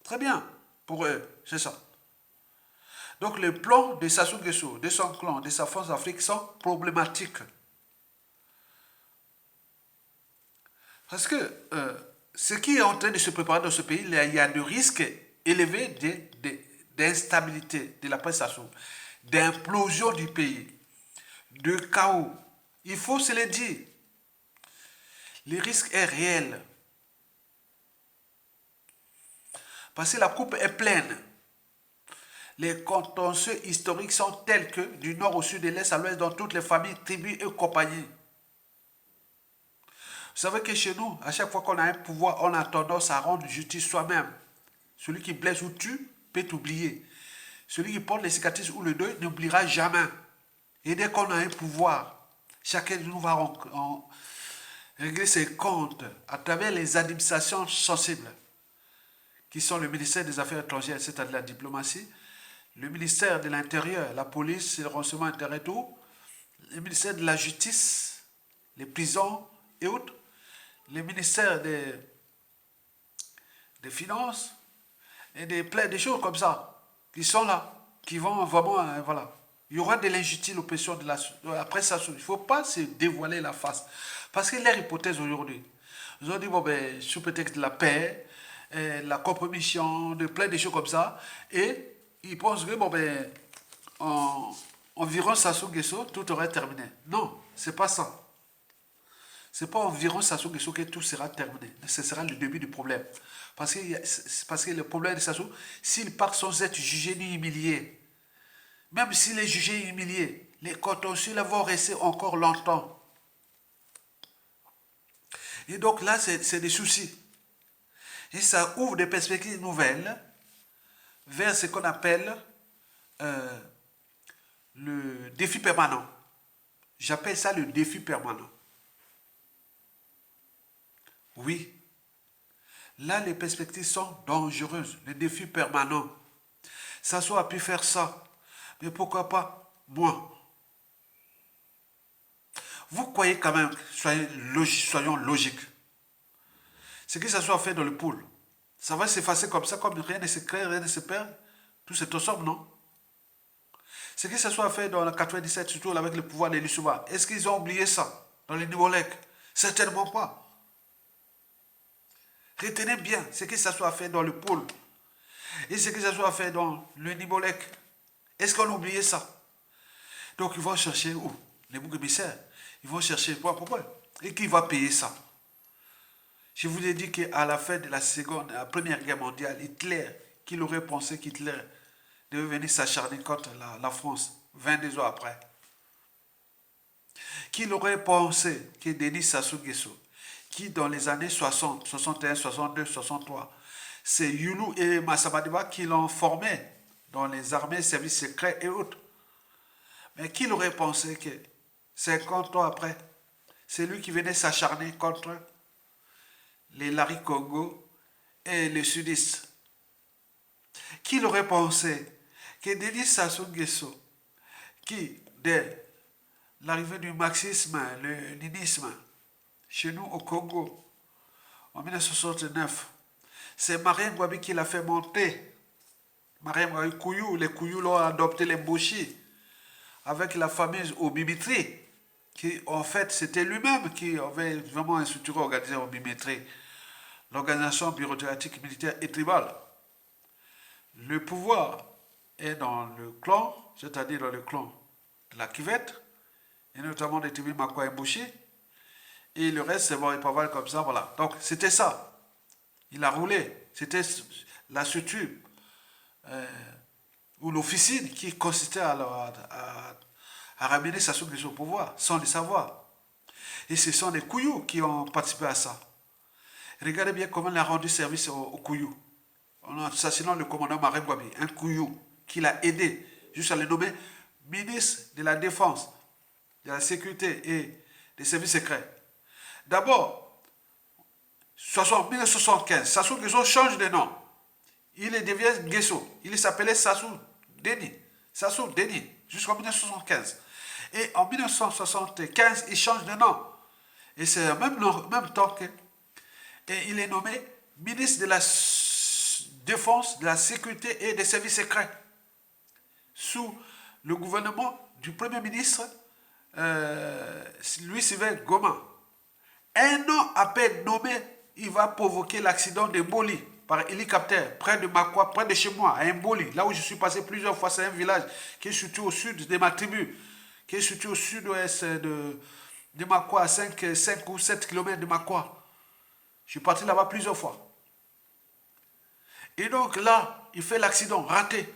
Très bien. Pour eux, c'est ça. Donc les plans de Sassou Nguesso, de son clan, de sa force d'Afrique sont problématiques. Parce que ce qui est en train de se préparer dans ce pays, il y a des risques élevés d'instabilité de la presse Sassou, d'implosion du pays, de chaos. Il faut se le dire. Le risque est réel. Parce que la coupe est pleine. Les contentieux historiques sont tels que, du nord au sud, de l'est à l'ouest, dans toutes les familles, tribus et compagnies. Vous savez que chez nous, à chaque fois qu'on a un pouvoir, on a tendance à rendre justice soi-même. Celui qui blesse ou tue peut oublier. Celui qui porte les cicatrices ou le deuil n'oubliera jamais. Et dès qu'on a un pouvoir, chacun de nous va régler ses comptes à travers les administrations sensibles, qui sont le ministère des Affaires étrangères, c'est-à-dire la diplomatie, le ministère de l'Intérieur, la police, le renseignement intérieur et tout, le ministère de la Justice, les prisons et autres, le ministère des Finances, et plein de choses comme ça, qui sont là, qui vont vraiment, voilà. Il y aura de l'injustice, l'oppression de après ça, il ne faut pas se dévoiler la face. Parce que leur hypothèse aujourd'hui, ils ont dit, sous prétexte de la paix, la compromission, de plein de choses comme ça, et ils pensent que, environ Sassou Nguesso, tout aurait terminé. Non, c'est pas ça. C'est pas environ Sassou Nguesso que tout sera terminé. Ce sera le début du problème. Parce que le problème de Sassou, s'il part sans être jugé ni humilié, même s'il est jugé et humilié, les contentieux là vont rester encore longtemps. Et donc là, c'est des soucis. Et ça ouvre des perspectives nouvelles vers ce qu'on appelle le défi permanent. J'appelle ça le défi permanent. Oui. Là, les perspectives sont dangereuses. Le défi permanent. Sassou a pu faire ça. Mais pourquoi pas moi? Vous croyez quand même, soyons logiques. Ce que Sassou a fait dans le pool, ça va s'effacer comme ça, comme rien ne se crée, rien ne se perd. Tout c'est ensemble, non? Ce que Sassou a fait dans la 97, surtout avec le pouvoir des Lissouba, est-ce qu'ils ont oublié ça dans les Nibolek? Certainement pas. Retenez bien ce que Sassou a fait dans le pôle et ce que Sassou a fait dans le Nibolek. Est-ce qu'on a oublié ça? Donc ils vont chercher où? Les boucs émissaires. Ils vont chercher pourquoi? Et qui va payer ça? Je vous ai dit qu'à la fin de la Première Guerre mondiale, Hitler, qu'il aurait pensé qu'Hitler devait venir s'acharner contre la France 22 ans après. Qu'il aurait pensé que Denis Sassou Nguesso, qui dans les années 60, 61, 62, 63, c'est Youlou et Massamadeba qui l'ont formé dans les armées, services secrets et autres. Mais qui l'aurait pensé que 50 ans après, c'est lui qui venait s'acharner contre les Lari Congo et les sudistes. Qui l'aurait pensé que Denis Sassou Nguesso, qui, dès l'arrivée du marxisme, le léninisme, chez nous au Congo, en 1969, c'est Marien Ngouabi qui l'a fait monter. Marien Ngouabi Kouyou, les Kouyou l'ont adopté les Mboshi, avec la fameuse Obimitri, qui en fait c'était lui-même qui avait vraiment structuré organisé Obimitri, l'organisation bureaucratique militaire et tribale. Le pouvoir est dans le clan, c'est-à-dire dans le clan de la Kivette, et notamment des Tibi Makwa et Mboshi, et le reste c'est bon, il pas comme ça, voilà. Donc c'était ça. Il a roulé. C'était la structure ou l'officine qui consistait à ramener Sassou Nguesso au pouvoir, sans le savoir. Et ce sont les Kouyou qui ont participé à ça. Regardez bien comment il a rendu service aux Kouyou. En assassinant le commandant Marien Ngouabi, un Kouyou, qui l'a aidé, juste à le nommer ministre de la Défense, de la Sécurité et des Services secrets. D'abord, en 1975, Sassou Nguesso change de nom. Il devient Nguesso. Il s'appelait Sassou Deni. Sassou Deni, jusqu'en 1975. Et en 1975, il change de nom. Et c'est en même temps que... Et il est nommé ministre de la Défense, de la Sécurité et des Services secrets. Sous le gouvernement du Premier ministre Louis-Sylvain Goma. Un an à peine nommé, il va provoquer l'accident de Mboli par hélicoptère, près de Makwa, près de chez moi, à Mboli, là où je suis passé plusieurs fois. C'est un village qui est situé au sud de ma tribu, qui est situé au sud-ouest de Makwa, à 5 ou 7 km de Makwa. Je suis parti là-bas plusieurs fois. Et donc là, il fait l'accident, raté.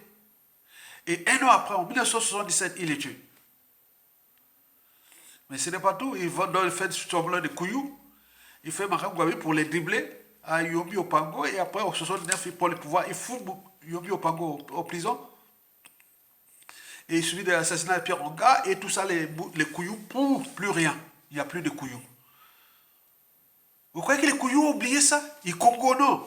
Et un an après, en 1977, il est tué. Mais ce n'est pas tout. Il va dans le fait de Kouyou. Il fait Marien Ngouabi pour les dribbler à Yombi Opango. Et après, en 69, il prend le pouvoir. Il fout Yombi Opango en prison. Et il suit de l'assassinat de Pierre Onga. Et tout ça, les Kouyou, plus rien. Il n'y a plus de Kouyou. Vous croyez que les Kouyou ont oublié ça? Les Congo, non.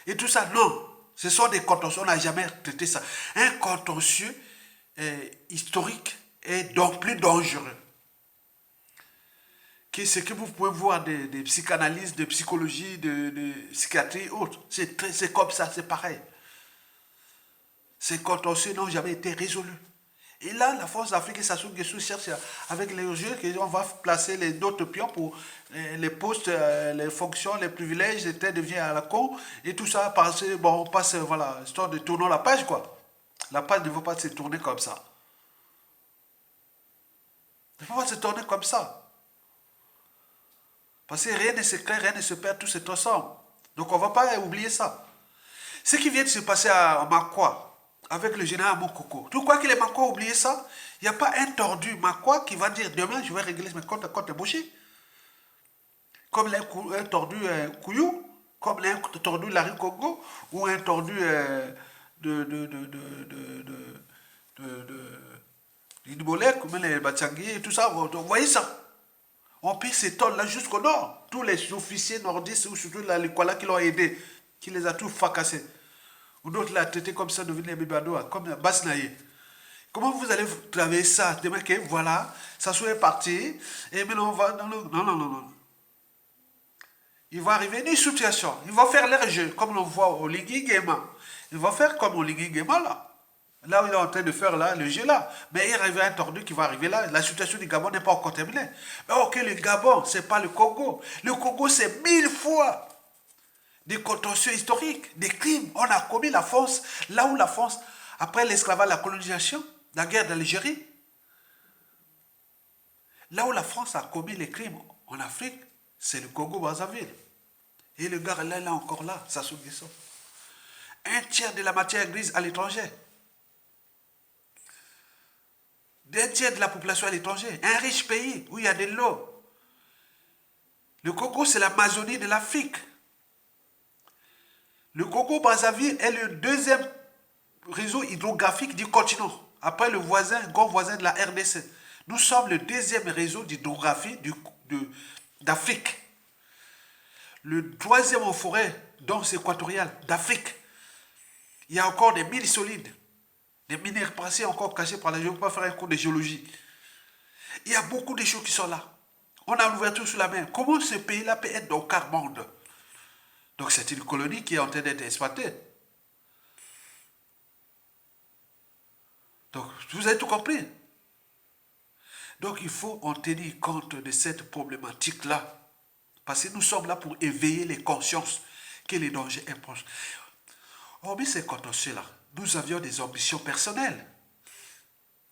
Et tout ça, non. Ce sont des contentieux. On n'a jamais traité ça. Un contentieux historique est donc plus dangereux. Ce que vous pouvez voir des psychanalystes, de psychologie, de psychiatrie et autres. C'est comme ça, c'est pareil. Ces contentieux n'ont jamais été résolus. Et là, la force d'Afrique et Sassou Nguesso cherche avec les jeux qu'on va placer les autres pions pour les postes, les fonctions, les privilèges, les têtes deviennent à la con et tout ça, bon, on passe, voilà, histoire de tourner la page, quoi. La page ne va pas se tourner comme ça. Elle ne peut pas se tourner comme ça. Parce que rien ne se crée, rien ne se perd, tout se transforme. Donc on ne va pas oublier ça. Ce qui vient de se passer à Makwa, avec le général Mokoko. Tu crois que les Makwa ont oublié ça? Il n'y a pas un tordu Makwa qui va dire demain je vais régler mes comptes contre Mboshi. Comme un tordu Kouyou, comme un tordu Lari Congo, ou un tordu l'Idbolek, comme les Batsangi et tout ça. Vous voyez ça? On peut s'étendre là jusqu'au nord. Tous les officiers nordistes, ou surtout les Kwala qui l'ont aidé, qui les a tous fracassés. Ou d'autres l'ont traité comme ça, devenus les Bibadoa, comme Basnaye. Comment vous allez travailler ça? Demain, que voilà, ça soit parti, et maintenant on va... Non. Il va arriver une situation. Ils vont faire leur jeu, comme on voit au Lingui Gema. Ils vont faire comme au Lingui Gema, là. Là où il est en train de faire là, le jeu là. Mais il arrive un tordu qui va arriver là. La situation du Gabon n'est pas encore terminée. Mais ok, le Gabon, ce n'est pas le Congo. Le Congo, c'est 1000 fois des contentieux historiques, des crimes. On a commis la France, là où la France, après l'esclavage, la colonisation, la guerre d'Algérie, là où la France a commis les crimes en Afrique, c'est le Congo-Brazzaville. Et le gars là, encore là, Sassou Nguesso. Un tiers de la matière grise à l'étranger. Un tiers de la population à l'étranger. Un riche pays où il y a de l'eau. Le Congo, c'est l'Amazonie de l'Afrique. Le Congo-Brazzaville est le deuxième réseau hydrographique du continent, après le grand voisin de la RDC. Nous sommes le deuxième réseau d'hydrographie d'Afrique. Le troisième en forêt dense équatoriale d'Afrique. Il y a encore des mines solides, des minéraux passés encore cachés par la géologie. Je ne vais pas faire un cours de géologie. Il y a beaucoup de choses qui sont là. On a l'ouverture sur la mer. Comment ce pays-là peut être dans le quart monde? Donc c'est une colonie qui est en train d'être exploitée. Donc vous avez tout compris. Donc il faut en tenir compte de cette problématique-là. Parce que nous sommes là pour éveiller les consciences que les dangers imposent. Hormis ces contentieux-là, nous avions des ambitions personnelles.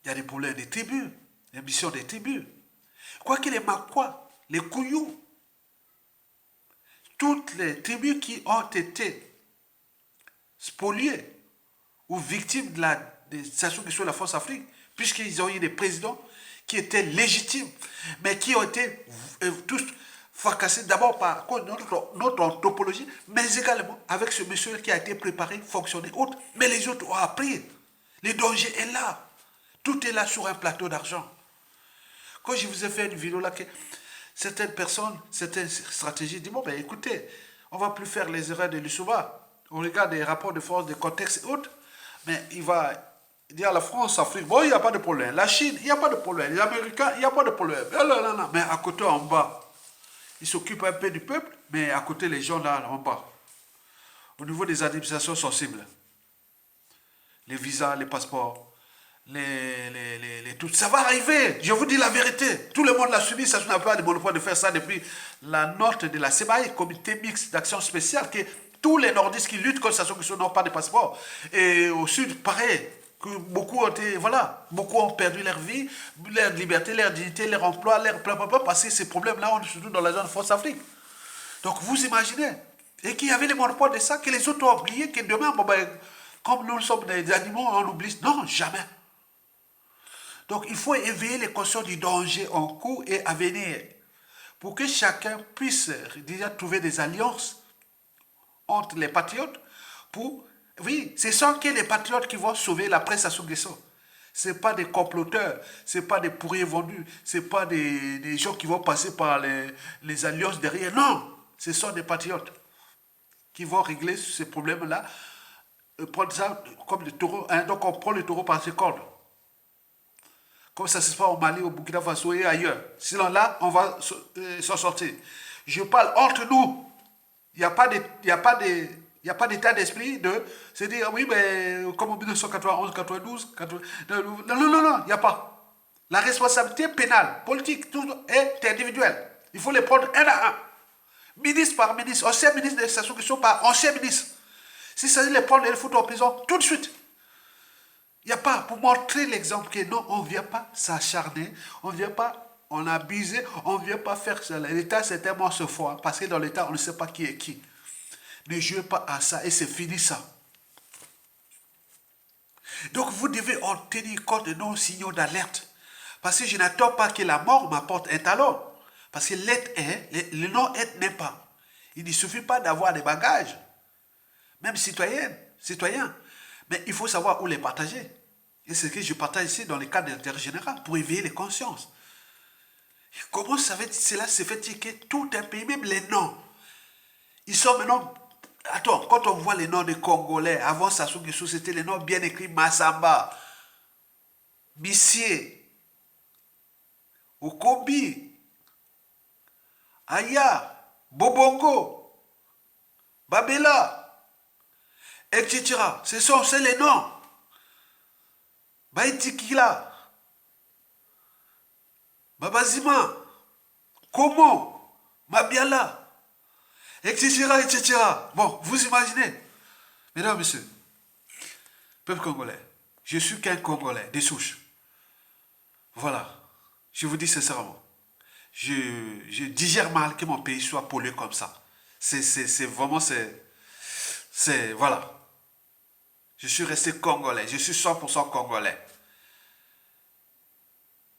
Il y a des problèmes des tribus, les ambitions des tribus. Quoi qu'il les Makwa, les Kouyou, toutes les tribus qui ont été spoliées ou victimes des situations sur la France Afrique, puisqu'ils ont eu des présidents qui étaient légitimes, mais qui ont été tous fracassés d'abord par notre anthropologie, mais également avec ce monsieur qui a été préparé, fonctionné, autre. Mais les autres ont appris. Le danger est là. Tout est là sur un plateau d'argent. Quand je vous ai fait une vidéo là, que certaines personnes, certaines stratégies disent, bon ben écoutez, on ne va plus faire les erreurs de Lissouba. On regarde les rapports de force, des contextes et autres, mais il va dire à la France, Afrique, bon, il n'y a pas de problème. La Chine, il n'y a pas de problème. Les Américains, il n'y a pas de problème. Mais à côté, en bas, ils s'occupent un peu du peuple, mais à côté, les gens là, en bas, au niveau des administrations sensibles, les visas, les passeports, tout. Ça va arriver, je vous dis la vérité. Tout le monde l'a subi, ça n'a pas de monopole de faire ça depuis la note de la CEMAI, comité mixte d'action spéciale, que tous les nordistes qui luttent contre ça n'ont pas de passeport. Et au sud, pareil, que beaucoup ont perdu leur vie, leur liberté, leur dignité, leur emploi, parce que ces problèmes-là, surtout dans la zone France-Afrique. Donc vous imaginez, et qu'il y avait les monopoles de ça, que les autres ont oublié, que demain, bon ben, comme nous sommes des animaux, on oublie. Non, jamais. Donc il faut éveiller les consciences du danger en cours et à venir pour que chacun puisse déjà trouver des alliances entre les patriotes pour... Oui, ce sont que les patriotes qui vont sauver la presse à Souguesso. Ce n'est pas des comploteurs, ce n'est pas des pourriers vendus, ce n'est pas des gens qui vont passer par les alliances derrière. Non, ce sont des patriotes qui vont régler ces problèmes-là, prendre ça comme des taureaux. Hein, donc on prend le taureau par ses cornes. Comme ça se passe au Mali, au Burkina Faso et ailleurs. Sinon là, on va s'en sortir. Je parle entre nous. Il n'y a pas d'état d'esprit de se dire, oui, mais comme en 1991, 92, non, il n'y a pas. La responsabilité pénale, politique, tout est individuelle. Il faut les prendre un à un. Ministre par ministre, ancien ministre de Sassou Nguesso par ancien ministre. Si ça veut les prendre et les foutre en prison, tout de suite. Il n'y a pas, pour montrer l'exemple que non, on ne vient pas s'acharner, on ne vient pas en abuser, on ne vient pas faire ça. L'État, c'est tellement ce fois, parce que dans l'État, on ne sait pas qui est qui. Ne jouez pas à ça et c'est fini ça. Donc vous devez en tenir compte de nos signaux d'alerte. Parce que je n'attends pas que la mort m'apporte un talon. Parce que l'être est, le non-être n'est pas. Il ne suffit pas d'avoir des bagages, même citoyen. Mais il faut savoir où les partager. Et c'est ce que je partage ici dans le cadre de l'intérêt général, pour éveiller les consciences. Et comment cela se fait que tout un pays, même les noms, ils sont maintenant... Attends, quand on voit les noms des Congolais, avant Sassou Nguesso, c'était les noms bien écrits, Massamba, Bissier, Okobi, Aya, Bobongo, Babela, etc. C'est les noms. Baïtikila, Babazima, Komo, Mabiala, etc., etc. Bon, vous imaginez. Mesdames, messieurs, peuple congolais, je suis qu'un Congolais, des souches. Voilà, je vous dis sincèrement, je digère mal que mon pays soit pollué comme ça. C'est vraiment, voilà. Je suis resté congolais, je suis 100% congolais.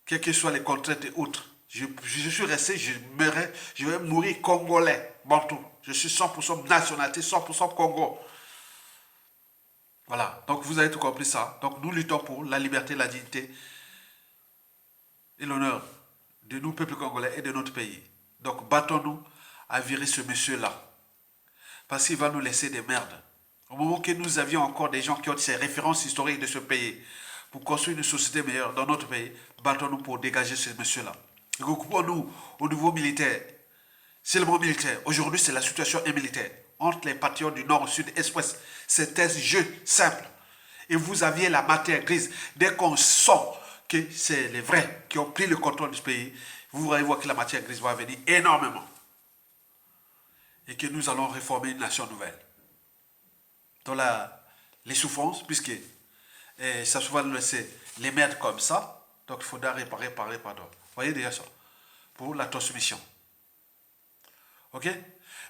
Quelles que soient les contraintes et autres. Je suis resté, je vais mourir congolais, bantou. Je suis 100% nationalité, 100% Congo. Voilà, donc vous avez tout compris ça. Donc nous luttons pour la liberté, la dignité et l'honneur de nous, peuple congolais, et de notre pays. Donc battons-nous à virer ce monsieur-là. Parce qu'il va nous laisser des merdes. Au moment que nous avions encore des gens qui ont ces références historiques de ce pays, pour construire une société meilleure dans notre pays, battons-nous pour dégager ce monsieur-là. Regroupons-nous au niveau militaire. C'est le mot militaire. Aujourd'hui, c'est la situation militaire. Entre les patriotes du nord, sud, est, ouest. C'est un jeu simple. Et vous aviez la matière grise. Dès qu'on sent que c'est les vrais qui ont pris le contrôle du pays, vous allez voir que la matière grise va venir énormément. Et que nous allons réformer une nation nouvelle. Dans les souffrances, puisque ça souvent laisser les merdes comme ça, donc il faudra réparer, pardon. Vous voyez déjà ça. Pour la transmission. Ok?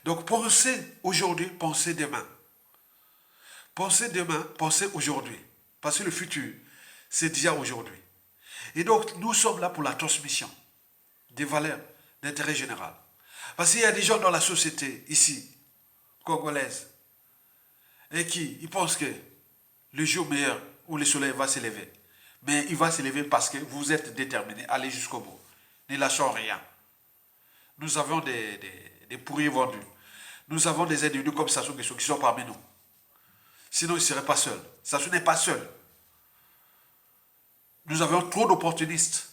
Donc pensez aujourd'hui, pensez demain. Pensez demain, pensez aujourd'hui. Parce que le futur, c'est déjà aujourd'hui. Et donc, nous sommes là pour la transmission des valeurs d'intérêt général. Parce qu'il y a des gens dans la société, ici, congolaise, et qui ils pensent que le jour meilleur où le soleil va s'élever. Mais il va s'élever parce que vous êtes déterminés à aller jusqu'au bout. Ne lâchons rien. Nous avons des pourris vendus. Nous avons des individus comme Sassou Nguesso qui sont parmi nous. Sinon, il ne serait pas seul. Sassou n'est pas seul. Nous avons trop d'opportunistes.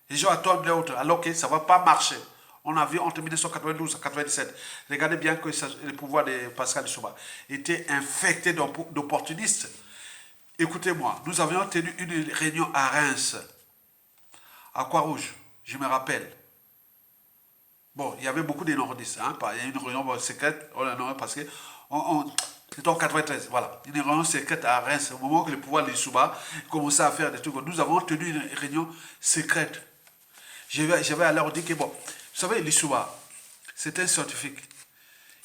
Les gens attendent l'autre alors que ça ne va pas marcher. On a vu entre 1992 et 1997. Regardez bien que le pouvoir de Pascal Lissouba était infecté d'opportunistes. Écoutez-moi, nous avions tenu une réunion à Reims, à Croix-Rouge, je me rappelle. Bon, il y avait beaucoup de nordistes. Hein, il y a une réunion secrète, parce que c'était en 93, voilà. Une réunion secrète à Reims, au moment que le pouvoir de Lissouba commençait à faire des trucs. Nous avons tenu une réunion secrète. J'avais alors dit que, bon, vous savez, Lissouba, c'est un scientifique.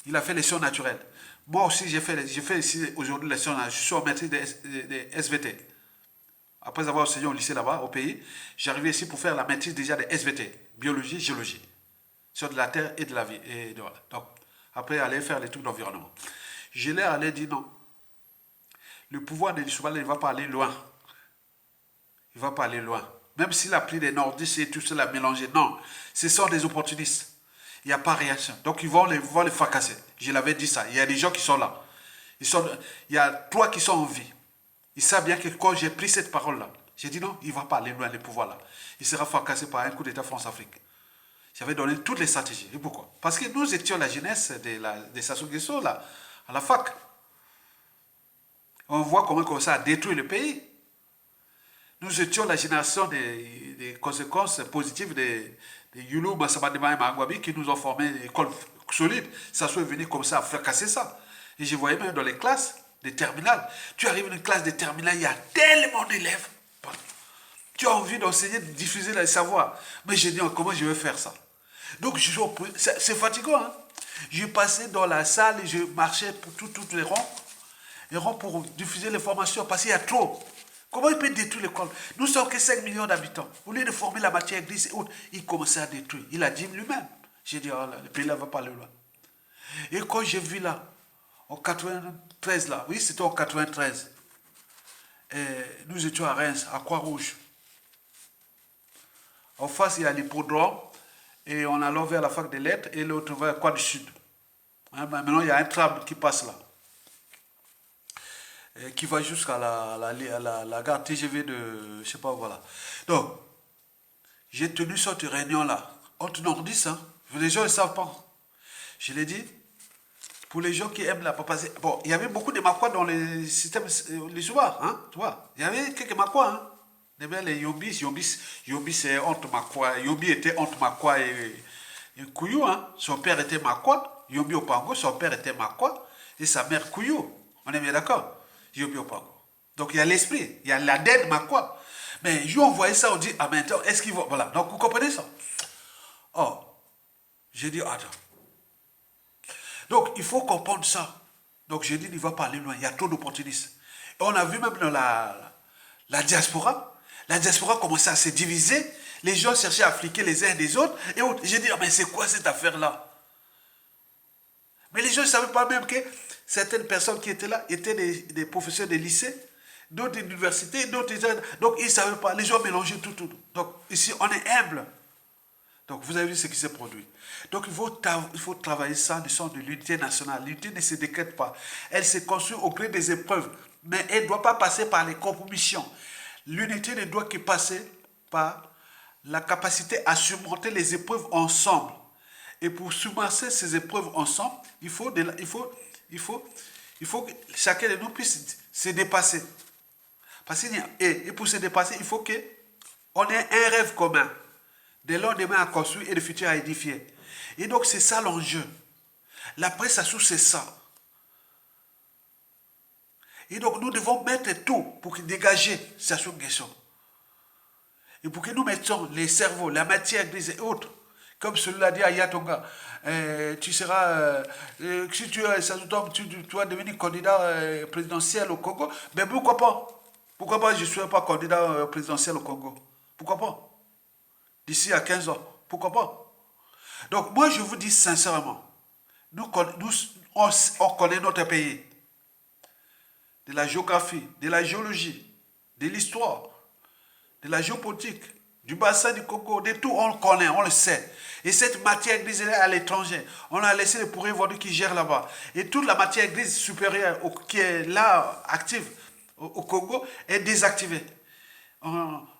Il a fait les sciences naturelles. Moi aussi, j'ai fait ici aujourd'hui les sciences naturelles. Je suis en maîtrise des SVT. Après avoir enseigné au lycée là-bas, au pays, j'arrivais ici pour faire la maîtrise déjà des SVT, biologie, géologie, sur de la terre et de la vie. Et voilà. Donc, après, aller faire les trucs d'environnement. Je leur allais dire non. Le pouvoir de Lissouba, il ne va pas aller loin. Il ne va pas aller loin. Même s'il a pris des nordistes et tout cela mélangé, non. Ce sont des opportunistes. Il n'y a pas réaction. Donc ils vont les fracasser. Je l'avais dit ça. Il y a des gens qui sont là. Il y a trois qui sont en vie. Ils savent bien que quand j'ai pris cette parole-là, j'ai dit non, il ne va pas aller loin, le pouvoir-là. Il sera fracassé par un coup d'État France-Afrique. J'avais donné toutes les stratégies. Et pourquoi? Parce que nous étions la jeunesse de Sassou Nguesso, là, à la fac. On voit comment ça a détruit le pays. Nous étions la génération des conséquences positives de Youlou, Massabadima et Mangwabi qui nous ont formé une école solide. Ça soit venu comme ça à fracasser ça. Et je voyais même dans les classes des terminales. Tu arrives dans une classe de terminale, il y a tellement d'élèves. Tu as envie d'enseigner, de diffuser le savoir. Mais j'ai dit, comment je vais faire ça? Donc, c'est fatigant. Hein? Je passais dans la salle et je marchais pour tous les ronds pour diffuser l'information parce qu'il y a trop. Comment il peut détruire l'école? Nous sommes que 5 millions d'habitants. Au lieu de former la matière grise et autres, il commençait à détruire. Il a dit lui-même. J'ai dit, oh là, le pays là va pas aller loin. Et quand j'ai vu là, en 93 là, oui c'était en 93, nous étions à Reims, à Croix-Rouge. En face, il y a l'hippodrome, et on allait vers la fac des lettres, et l'autre vers Croix du Sud. Hein, maintenant, il y a un tram qui passe là. Qui va jusqu'à la gare TGV de, je sais pas, voilà. Donc, j'ai tenu cette réunion-là, entre nordistes, hein. Les gens ne savent pas. Je l'ai dit, pour les gens qui aiment la papazie. Bon, il y avait beaucoup de Makwa dans les systèmes, les Souba, hein, tu vois. Il y avait quelques Makwa, hein. Les Yombis, c'est entre Makwa. Yombi était entre Makwa et Kouyou, hein. Son père était Makwa. Yombi Opango, son père était Makwa. Et sa mère Kouyou. On est bien d'accord? Yombi Opango. Donc il y a l'esprit, il y a l'ADN Makwa. Mais je on voyait ça, on dit, ah maintenant, est-ce qu'ils vont. Voilà, donc vous comprenez ça? Oh, j'ai dit, attends. Donc il faut comprendre ça. Donc j'ai dit, il ne va pas aller loin, il y a trop d'opportunistes. Et on a vu même dans la diaspora. La diaspora commençait à se diviser. Les gens cherchaient à fliquer les uns des autres. Et j'ai dit, ah, mais c'est quoi cette affaire-là? Mais les gens ne savaient pas même que certaines personnes qui étaient là étaient des professeurs de lycée, d'autres d'université, d'autres... Donc, ils ne savaient pas. Les gens mélangeaient tout. Donc, ici, on est humble. Donc, vous avez vu ce qui s'est produit. Donc, il faut travailler ça, le sens de l'unité nationale. L'unité ne se décrète pas. Elle se construit au gré des épreuves. Mais elle ne doit pas passer par les compromissions. L'unité ne doit que passer par la capacité à surmonter les épreuves ensemble. Et pour surmonter ces épreuves ensemble, il faut que chacun de nous puisse se dépasser. Et pour se dépasser, il faut qu'on ait un rêve commun. De lendemain à construire et le futur à édifier. Et donc, c'est ça l'enjeu. La presse à sous, c'est ça. Et donc, nous devons mettre tout pour dégager Sassou Nguesso. Et pour que nous mettions les cerveaux, la matière grise et autres, comme celui-là dit à Yatonga, tu seras, si tu vas devenir candidat présidentiel au Congo, mais pourquoi pas? Pourquoi pas je ne serai pas candidat présidentiel au Congo? Pourquoi pas? D'ici à 15 ans. Pourquoi pas? Donc, moi, je vous dis sincèrement, on connaît notre pays. De la géographie, de la géologie, de l'histoire, de la géopolitique, du bassin du Congo, de tout, on le connaît, on le sait. Et cette matière grise est à l'étranger. On a laissé les pourriers vendus qui gèrent là-bas. Et toute la matière grise supérieure qui est là, active au Congo, est désactivée.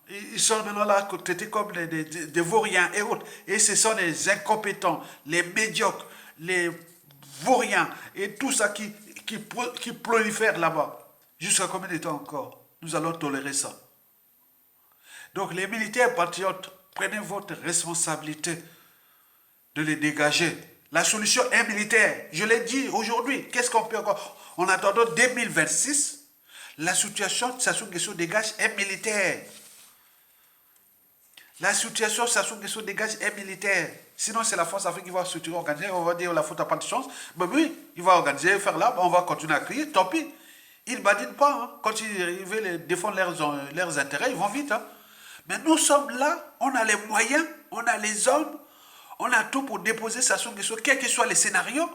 Ils sont maintenant là traités comme des vauriens et autres. Et ce sont les incompétents, les médiocres, les vauriens et tout ça qui prolifère là-bas. Jusqu'à combien de temps encore nous allons tolérer ça? Donc les militaires patriotes, prenez votre responsabilité de les dégager. La solution est militaire. Je l'ai dit aujourd'hui. Qu'est-ce qu'on peut encore? En attendant 2026, la situation de Sassou Nguesso dégage est militaire. La situation Sassou Nguesso dégage est militaire. Sinon, c'est la force africaine qui va se organiser. On va dire la faute n'a pas de chance. Mais oui, il va organiser, faire là, on va continuer à crier. Tant pis. Ils ne badinent pas. Hein. Quand ils veulent défendre leurs intérêts, ils vont vite. Hein. Mais nous sommes là, on a les moyens, on a les hommes, on a tout pour déposer Sassou Nguesso, quels que soient les scénarios,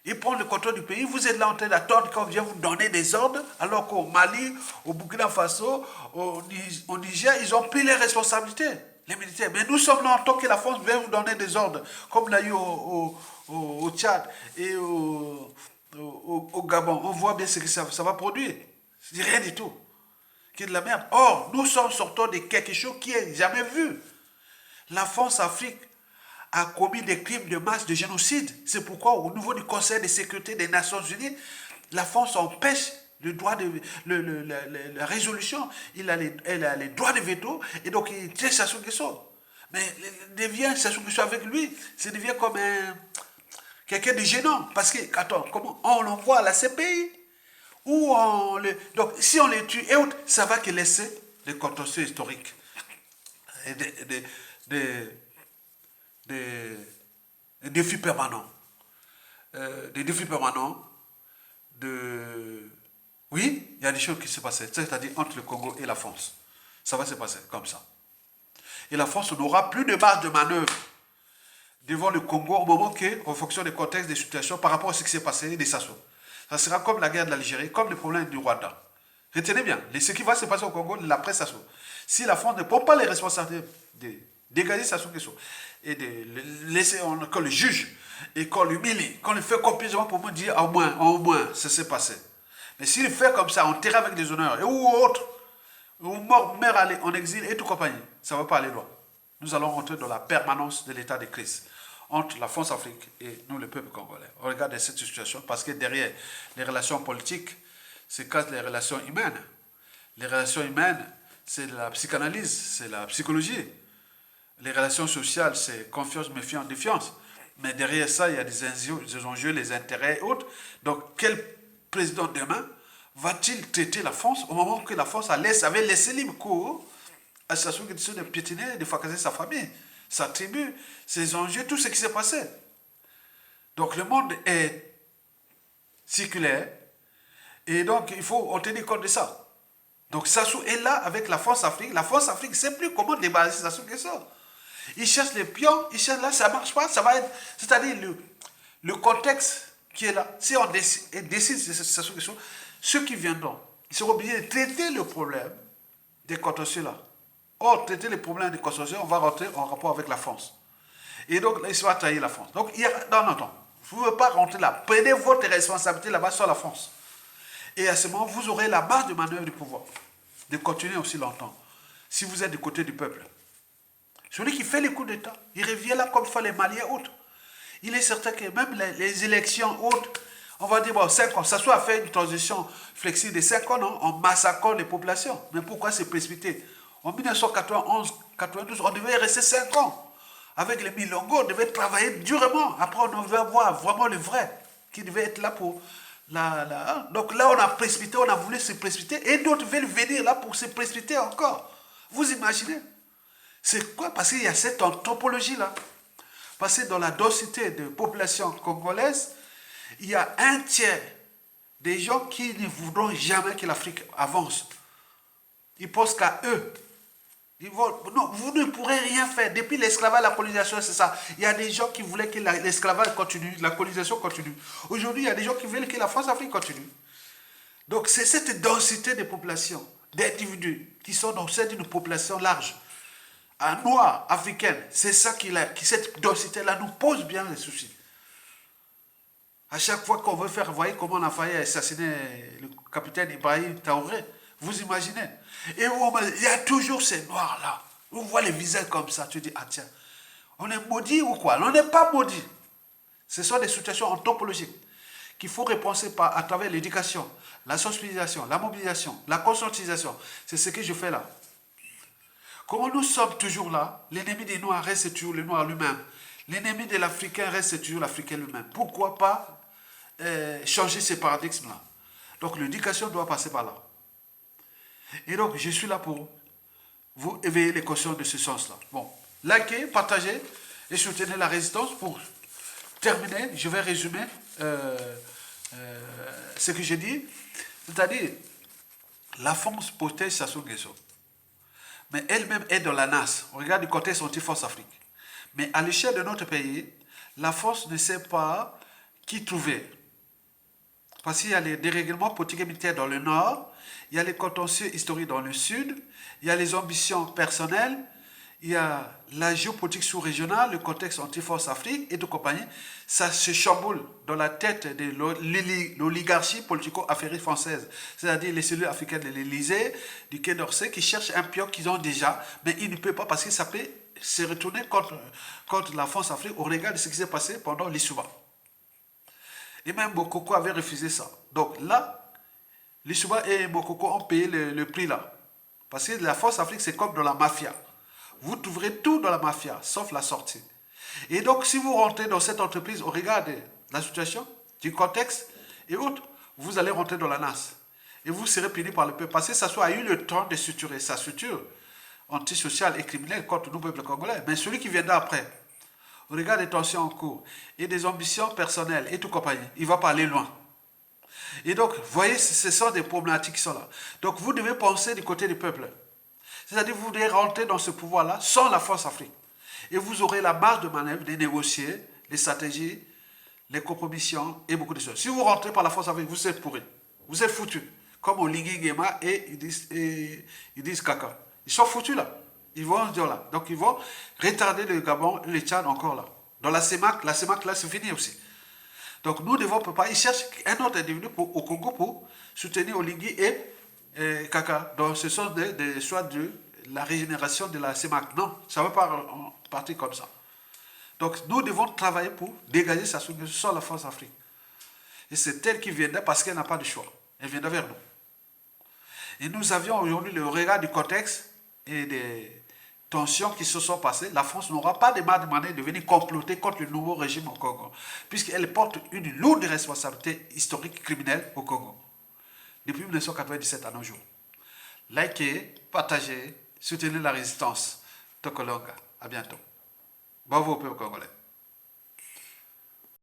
et prendre le contrôle du pays. Vous êtes là en train d'attendre qu'on vienne vous donner des ordres, alors qu'au Mali, au Burkina Faso, au Niger, ils ont pris les responsabilités, les militaires. Mais nous sommes là en tant que la France vient vous donner des ordres, comme l'a eu au Tchad et au Gabon. On voit bien ce que ça va produire. C'est rien du tout. Qui est de la merde. Or, nous sommes sortis de quelque chose qui n'est jamais vu. La France-Afrique a commis des crimes de masse, de génocide. C'est pourquoi, au niveau du Conseil de sécurité des Nations Unies, la France empêche le droit de la résolution. Elle a les droits de veto, et donc il tient Sassou Nguesso. Mais devient Sassou Nguesso avec lui, ça devient comme quelqu'un de gênant. Parce que, attends, comment on l'envoie à la CPI? Donc, si on les tue et autres, ça va que laisser des contentieux historiques. Et des défis permanents. Des défis permanents Oui, il y a des choses qui se passaient, c'est-à-dire entre le Congo et la France. Ça va se passer comme ça. Et la France n'aura plus de marge de manœuvre devant le Congo au moment en fonction des contextes, des situations, par rapport à ce qui s'est passé, des Sassou. Ça sera comme la guerre de l'Algérie, comme le problème du Rwanda. Retenez bien, ce qui va se passer au Congo, l'après Sassou. Si la France ne prend pas les responsabilités de dégager Sassou Nguesso et de laisser qu'on le juge et qu'on l'humilie, qu'on le fait complètement pour me dire au moins, ça s'est passé. Mais s'il fait comme ça, enterré avec des honneurs, ou autre, ou mère aller en exil et tout compagnie, ça ne va pas aller loin. Nous allons rentrer dans la permanence de l'état de crise entre la France-Afrique et nous, le peuple congolais. On regarde cette situation parce que derrière les relations politiques, c'est casse les relations humaines. Les relations humaines, c'est la psychanalyse, c'est la psychologie. Les relations sociales, c'est confiance, méfiance, défiance. Mais derrière ça, il y a des enjeux, les intérêts et autres. Donc, quel président demain va-t-il traiter la France au moment que la France avait laissé libre cours à Sassou Nguesso de piétiner, de fracasser sa famille, sa tribu, ses enjeux, tout ce qui s'est passé. Donc, le monde est circulaire et donc il faut en tenir compte de ça. Donc, Sassou est là avec la France-Afrique. La France-Afrique ne sait plus comment débarrasser Sassou Nguesso. Ils cherchent les pions, ils cherchent là, ça ne marche pas, ça va être... C'est-à-dire, le contexte qui est là. Si on décide cette question, ceux qui viendront, ils seront obligés de traiter le problème des contentieux là. Or, traiter les problèmes des contentieux, on va rentrer en rapport avec la France. Et donc, là, il va trahir la France. Donc, non. Vous ne pouvez pas rentrer là. Prenez votre responsabilité là-bas sur la France. Et à ce moment, vous aurez la marge de manœuvre du pouvoir. De continuer aussi longtemps. Si vous êtes du côté du peuple. Celui qui fait les coups d'État, il revient là comme font les Maliens autres. Il est certain que même les élections autres, on va dire, bon, 5 ans, ça soit fait une transition flexible de 5 ans, non, en massacrant les populations. Mais pourquoi c'est précipité? En 1991, 92, on devait rester 5 ans. Avec les Milongo, on devait travailler durement. Après, on devait avoir vraiment le vrai qui devait être là pour donc là, on a précipité, on a voulu se précipiter. Et d'autres veulent venir là pour se précipiter encore. Vous imaginez? C'est quoi? Parce qu'il y a cette anthropologie-là. Parce que dans la densité de population congolaise, il y a un tiers des gens qui ne voudront jamais que l'Afrique avance. Ils pensent qu'à eux. Non, vous ne pourrez rien faire. Depuis l'esclavage, la colonisation, c'est ça. Il y a des gens qui voulaient que l'esclavage continue, la colonisation continue. Aujourd'hui, il y a des gens qui veulent que la France-Afrique continue. Donc, c'est cette densité de population, d'individus, qui sont dans d'une population large, noire, africaine. C'est ça cette densité-là nous pose bien des soucis. À chaque fois qu'on veut faire, vous voyez comment on a failli assassiner le capitaine Ibrahim Traoré. Vous imaginez? Et il y a toujours ces noirs-là. On voit les visages comme ça. Tu dis, ah tiens, on est maudit ou quoi? On n'est pas maudit. Ce sont des situations anthropologiques qu'il faut repenser à travers l'éducation, la sensibilisation, la mobilisation, la conscientisation. C'est ce que je fais là. Comment nous sommes toujours là, l'ennemi des Noirs reste toujours le Noir lui-même. L'ennemi de l'Africain reste toujours l'Africain lui-même. Pourquoi pas changer ces paradigmes-là? Donc l'éducation doit passer par là. Et donc, je suis là pour vous éveiller les consciences de ce sens-là. Bon, likez, partagez et soutenez la résistance. Pour terminer, je vais résumer ce que j'ai dit. C'est-à-dire, la France protège Sassou Nguesso. Mais elle-même est dans la NAS. On regarde du côté anti-Force Afrique. Mais à l'échelle de notre pays, la France ne sait pas qui trouver. Parce qu'il y a les dérèglements politiques et militaires dans le nord, il y a les contentieux historiques dans le sud, il y a les ambitions personnelles, il y a la géopolitique sous-régionale, le contexte anti-Force Afrique et tout compagnie. Ça se chamboule dans la tête de l'oligarchie politico-affairiste française, c'est-à-dire les cellules africaines de l'Élysée, du Quai d'Orsay, qui cherchent un pion qu'ils ont déjà, mais ils ne peuvent pas parce que ça peut se retourner contre la France-Afrique au regard de ce qui s'est passé pendant l'Issouba. Et même Bokoko avait refusé ça. Donc là, l'Issouba et Bokoko ont payé le prix là. Parce que la force Afrique, c'est comme dans la mafia. Vous trouverez tout dans la mafia, sauf la sortie. Et donc, si vous rentrez dans cette entreprise au regard de la situation, du contexte et autres, vous allez rentrer dans la NAS. Et vous serez puni par le peuple. Parce que ça soit a eu le temps de structurer sa structure antisociale et criminelle contre nous, peuple congolais. Mais celui qui viendra après, au regard des tensions en cours et des ambitions personnelles et tout compagnie, il va pas aller loin. Et donc, vous voyez, ce sont des problématiques qui sont là. Donc, vous devez penser du côté du peuple. C'est-à-dire, vous devez rentrer dans ce pouvoir-là sans la force Afrique. Et vous aurez la marge de manœuvre de négocier les stratégies, les compromissions et beaucoup de choses. Si vous rentrez par la force Afrique, vous êtes pourris. Vous êtes foutus. Comme au Lingui-Nguema et ils disent caca. Ils sont foutus là. Ils vont dire là. Donc, ils vont retarder le Gabon et le Tchad encore là. Dans la CEMAC là, c'est fini aussi. Donc, nous devons préparer. Ils cherchent un autre individu au Congo pour soutenir Oligui et Kaka. Donc, ce sont des choix de la régénération de la CEMAC. Non, ça ne va pas partir comme ça. Donc, nous devons travailler pour dégager sa souveraineté sur la France Afrique. Et c'est elle qui viendra parce qu'elle n'a pas de choix. Elle viendra vers nous. Et nous avions aujourd'hui le regard du contexte et des tensions qui se sont passées. La France n'aura pas de marge de manœuvre de venir comploter contre le nouveau régime au Congo, puisqu'elle porte une lourde responsabilité historique criminelle au Congo, depuis 1997 à nos jours. Likez, partagez, soutenez la résistance. Tokolonga. À bientôt. Bravo au peuple congolais.